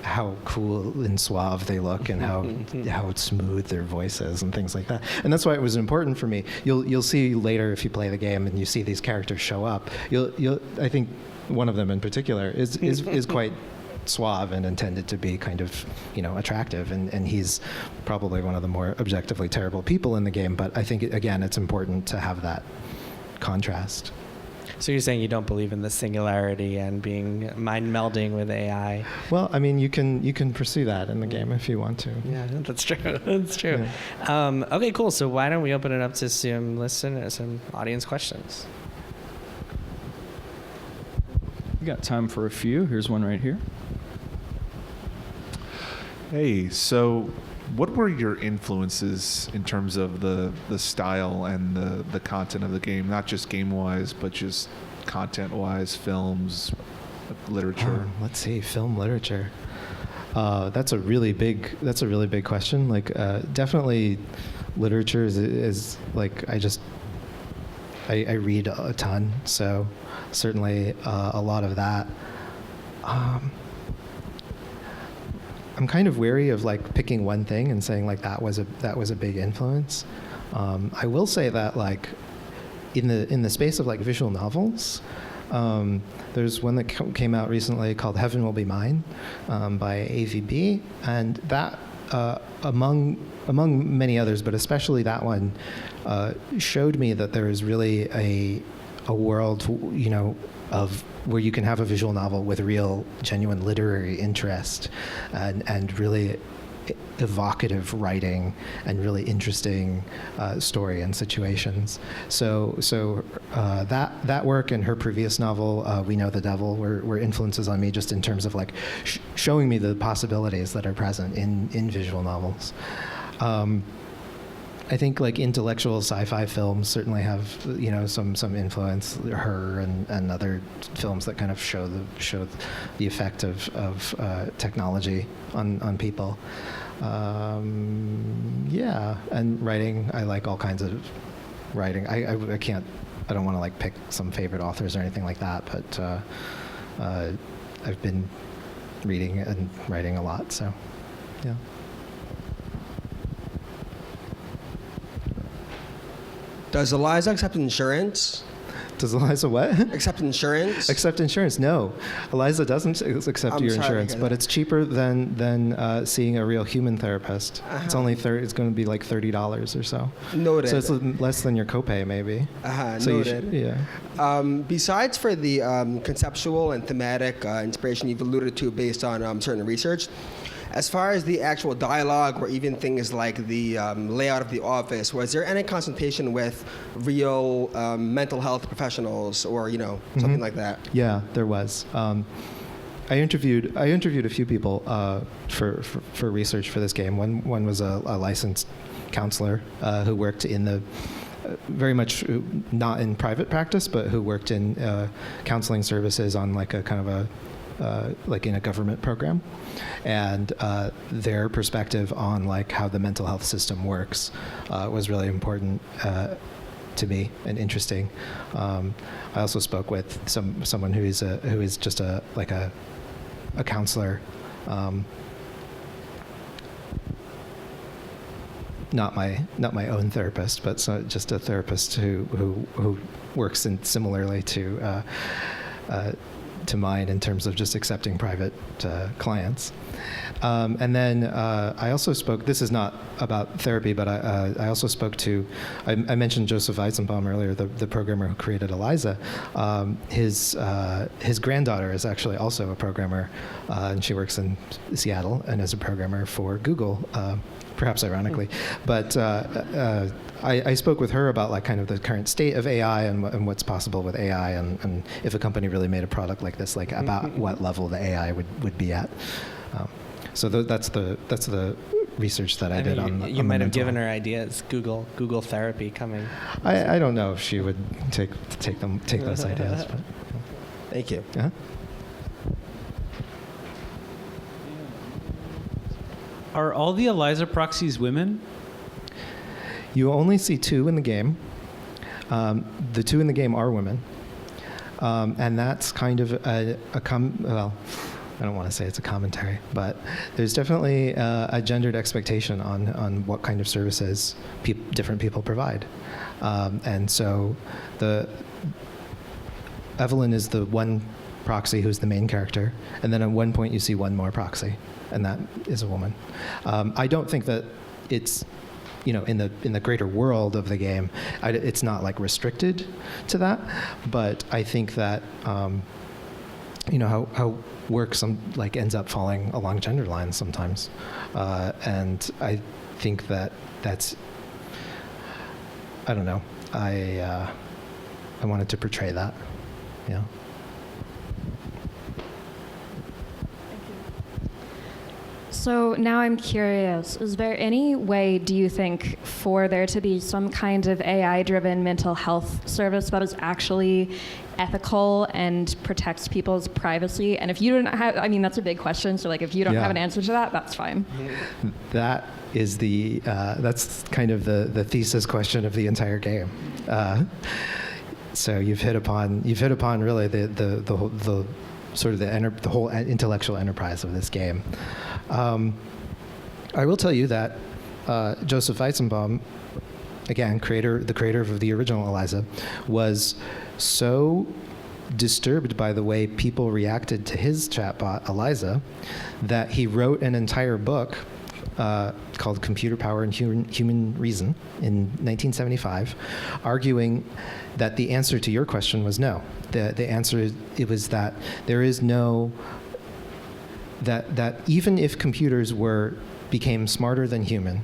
how cool and suave they look and how smooth their voice is and things like that. And that's why it was important for me. You'll see later if you play the game and you see these characters show up. I think one of them in particular is quite suave and intended to be kind of attractive, and he's probably one of the more objectively terrible people in the game. But I think again, it's important to have that contrast. So you're saying you don't believe in the singularity and being mind melding with AI? Well, I mean, you can pursue that in the game if you want to. Yeah, that's true. That's true. Yeah. Okay, cool. So why don't we open it up to some audience questions? We got time for a few. Here's one right here. Hey, so what were your influences in terms of the style and the content of the game? Not just game-wise, but just content-wise, films, literature. Let's see, film literature. That's a really big question. Like, definitely, literature is like I read a ton, so certainly a lot of that. I'm kind of wary of like picking one thing and saying like that was a big influence. I will say that like in the space of like visual novels, there's one that came out recently called Heaven Will Be Mine by AVB, and that among many others, but especially that one, showed me that there is really a world, you know, of where you can have a visual novel with real, genuine literary interest and really evocative writing and really interesting story and situations. So that work and her previous novel, We Know the Devil, were influences on me just in terms of like showing me the possibilities that are present in visual novels. I think like intellectual sci-fi films certainly have, you know, some influence. Her and other films that kind of show the effect of technology on people. Yeah, and writing. I like all kinds of writing. I don't want to like pick some favorite authors or anything like that, but I've been reading and writing a lot. So, yeah. Does Eliza accept insurance? Does Eliza what? Accept insurance? Accept insurance? No, Eliza doesn't accept your insurance, but it's cheaper than seeing a real human therapist. It's only it's going to be like $30 or so. Noted. So it's less than your copay, maybe. So noted. Yeah. Besides for the conceptual and thematic inspiration you've alluded to based on certain research, as far as the actual dialogue or even things like the layout of the office, was there any consultation with real mental health professionals or, you know, something like that? Yeah, there was. I interviewed a few people for research for this game. One was a licensed counselor who worked in the very much not in private practice, but who worked in counseling services on like a kind of a like in a government program, and their perspective on like how the mental health system works was really important to me and interesting. I also spoke with someone who is just a counselor, not my own therapist, but just a therapist who works similarly to mine in terms of just accepting private clients. And then I also spoke, this is not about therapy, but I also spoke to, I mentioned Joseph Weizenbaum earlier, the programmer who created Eliza. His granddaughter is actually also a programmer, and she works in Seattle and is a programmer for Google, perhaps ironically. But I spoke with her about like kind of the current state of AI and what's possible with AI, and if a company really made a product like this, like about what level the AI would be at. So that's the research that I did on. You might have given her ideas. Google therapy coming. I don't know if she would take those ideas. But. Thank you. Yeah. Are all the Eliza proxies women? You only see 2 in the game. The 2 in the game are women, and that's kind of well, I don't want to say it's a commentary, but there's definitely a gendered expectation on what kind of services different people provide, and so Evelyn is the one proxy who's the main character, and then at one point you see one more proxy, and that is a woman. I don't think that it's, you know, in the greater world of the game, it's not like restricted to that, but I think that you know how work ends up falling along gender lines sometimes, and I think that's I don't know. I wanted to portray that, yeah. So now I'm curious, is there any way, do you think, for there to be some kind of AI-driven mental health service that is actually ethical and protects people's privacy? And if you don't have, I mean, that's a big question, so like if you don't have an answer to that, that's fine. That is that's kind of the thesis question of the entire game. So you've hit upon really the sort of the whole intellectual enterprise of this game. I will tell you that Joseph Weizenbaum, again, the creator of the original Eliza, was so disturbed by the way people reacted to his chatbot, Eliza, that he wrote an entire book called Computer Power and Human Reason in 1975, arguing that the answer to your question was no. The answer was that there is no, that even if computers became smarter than human,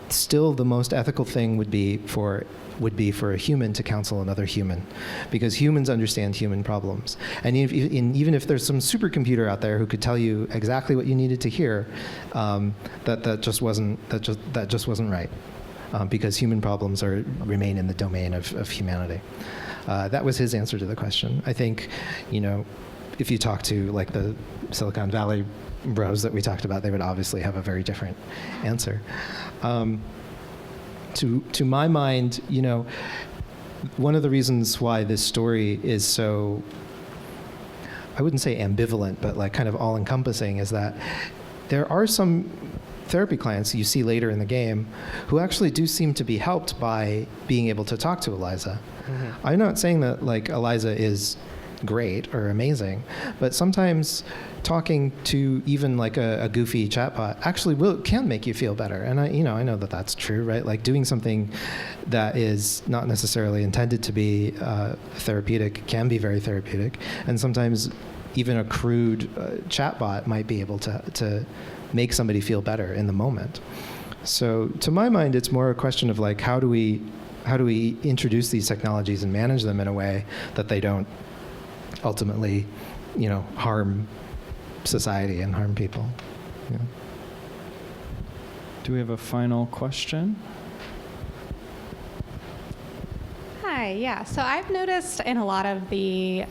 still the most ethical thing would be for a human to counsel another human, because humans understand human problems. And even if there's some supercomputer out there who could tell you exactly what you needed to hear, that just wasn't right, because human problems remain in the domain of humanity. That was his answer to the question. I think, if you talk to like the Silicon Valley bros that we talked about, they would obviously have a very different answer. To my mind, one of the reasons why this story is so, I wouldn't say ambivalent, but like kind of all-encompassing, is that there are some therapy clients you see later in the game who actually do seem to be helped by being able to talk to Eliza. Mm-hmm. I'm not saying that like Eliza is great or amazing, but sometimes talking to even like a goofy chatbot actually can make you feel better. And I know that that's true, right? Like doing something that is not necessarily intended to be therapeutic can be very therapeutic. And sometimes even a crude chatbot might be able to make somebody feel better in the moment. So to my mind, it's more a question of like, how do we introduce these technologies and manage them in a way that they don't ultimately, harm society and harm people. Yeah. Do we have a final question? Hi, yeah. So I've noticed in a lot of the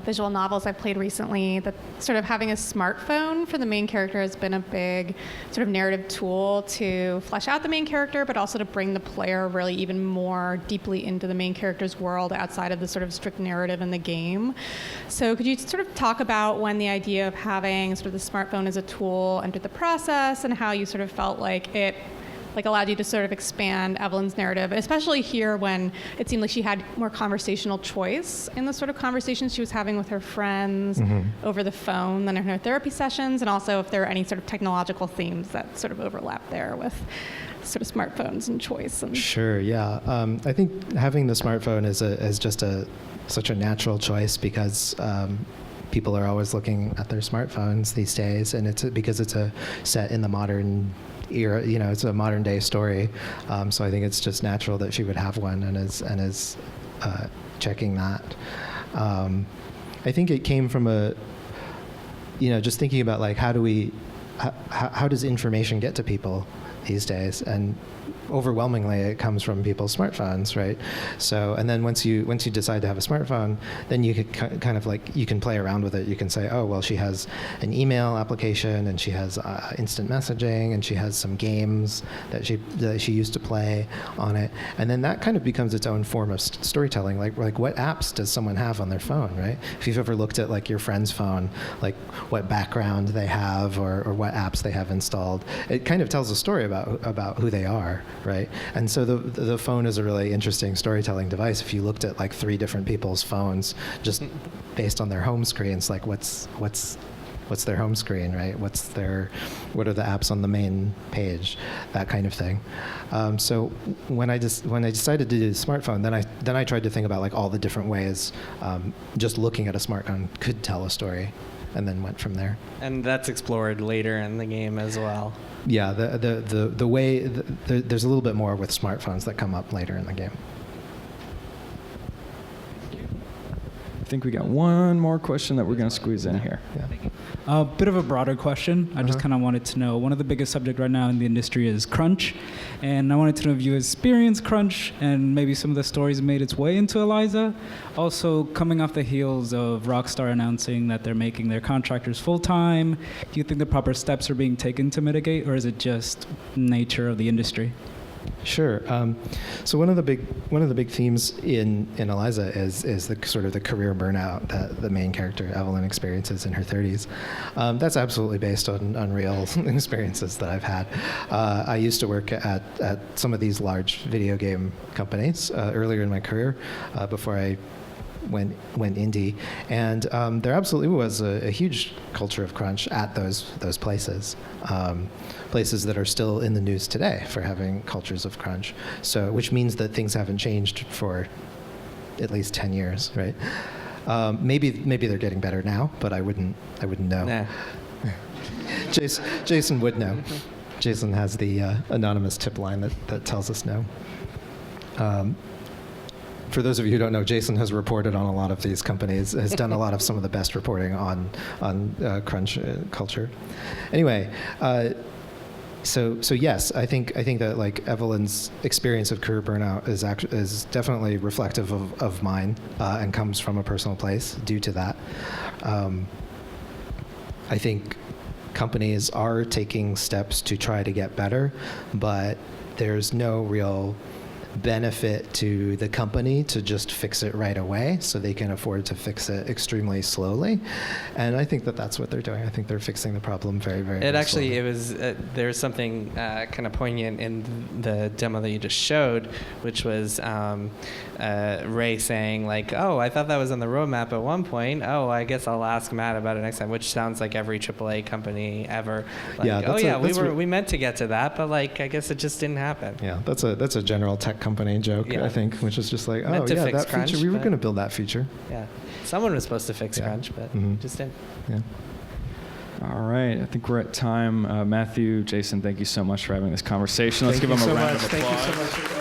visual novels I've played recently that sort of having a smartphone for the main character has been a big sort of narrative tool to flesh out the main character, but also to bring the player really even more deeply into the main character's world outside of the sort of strict narrative in the game. So could you sort of talk about when the idea of having sort of the smartphone as a tool entered the process, and how you sort of felt like it allowed you to sort of expand Evelyn's narrative, especially here when it seemed like she had more conversational choice in the sort of conversations she was having with her friends over the phone than in her therapy sessions, and also if there are any sort of technological themes that sort of overlap there with sort of smartphones and choice. Sure, yeah. I think having the smartphone is just such a natural choice because people are always looking at their smartphones these days, and it's because it's set in the modern era, it's a modern day story. So I think it's just natural that she would have one and is checking that. I think it came from just thinking about like how does information get to people these days, and overwhelmingly it comes from people's smartphones, right? So, and then once you decide to have a smartphone, then you could kind of like, you can play around with it. You can say, oh, well, she has an email application, and she has instant messaging, and she has some games that she used to play on it. And then that kind of becomes its own form of storytelling. Like what apps does someone have on their phone, right? If you've ever looked at like your friend's phone, like what background they have or what apps they have installed, it kind of tells a story about who they are. Right, and so the phone is a really interesting storytelling device. If you looked at like 3 different people's phones, just based on their home screens, like what's their home screen, right? What are the apps on the main page, that kind of thing. So when I decided to do the smartphone, then I tried to think about like all the different ways just looking at a smartphone could tell a story, and then went from there. And that's explored later in the game as well. Yeah, the way there's a little bit more with smartphones that come up later in the game. think we got one more question that we're going to squeeze in here. A bit of a broader question. I just kind of wanted to know, one of the biggest subjects right now in the industry is crunch. And I wanted to know if you experience crunch and maybe some of the stories made its way into Eliza. Also, coming off the heels of Rockstar announcing that they're making their contractors full-time, do you think the proper steps are being taken to mitigate, or is it just nature of the industry? Sure. So one of the big themes in Eliza is the sort of the career burnout that the main character Evelyn experiences in her 30s. That's absolutely based on real experiences that I've had. I used to work at some of these large video game companies earlier in my career before I went indie, and there absolutely was a huge culture of crunch at those places. Places that are still in the news today for having cultures of crunch. So, which means that things haven't changed for at least 10 years, right? Maybe they're getting better now, but I wouldn't know. Nah. Jason would know. Jason has the anonymous tip line that tells us no. For those of you who don't know, Jason has reported on a lot of these companies, has done a lot of some of the best reporting on crunch culture. Anyway, so yes, I think that like Evelyn's experience of career burnout is definitely reflective of mine and comes from a personal place due to that. I think companies are taking steps to try to get better, but there's no real benefit to the company to just fix it right away, so they can afford to fix it extremely slowly. And I think that that's what they're doing. I think they're fixing the problem very, very slowly. It was there's something kind of poignant in the demo that you just showed, which was Ray saying like, "Oh, I thought that was on the roadmap at one point. Oh, I guess I'll ask Matt about it next time," which sounds like every AAA company ever. Like, we meant to get to that, but like I guess it just didn't happen. Yeah, that's a general tech company joke, I think, which is just like, meant that crunch, feature, we were going to build that feature. Yeah, someone was supposed to fix crunch, but just didn't. Yeah. All right, I think we're at time. Matthew, Jason, thank you so much for having this conversation. Let's give them a round of applause. Thank you so much.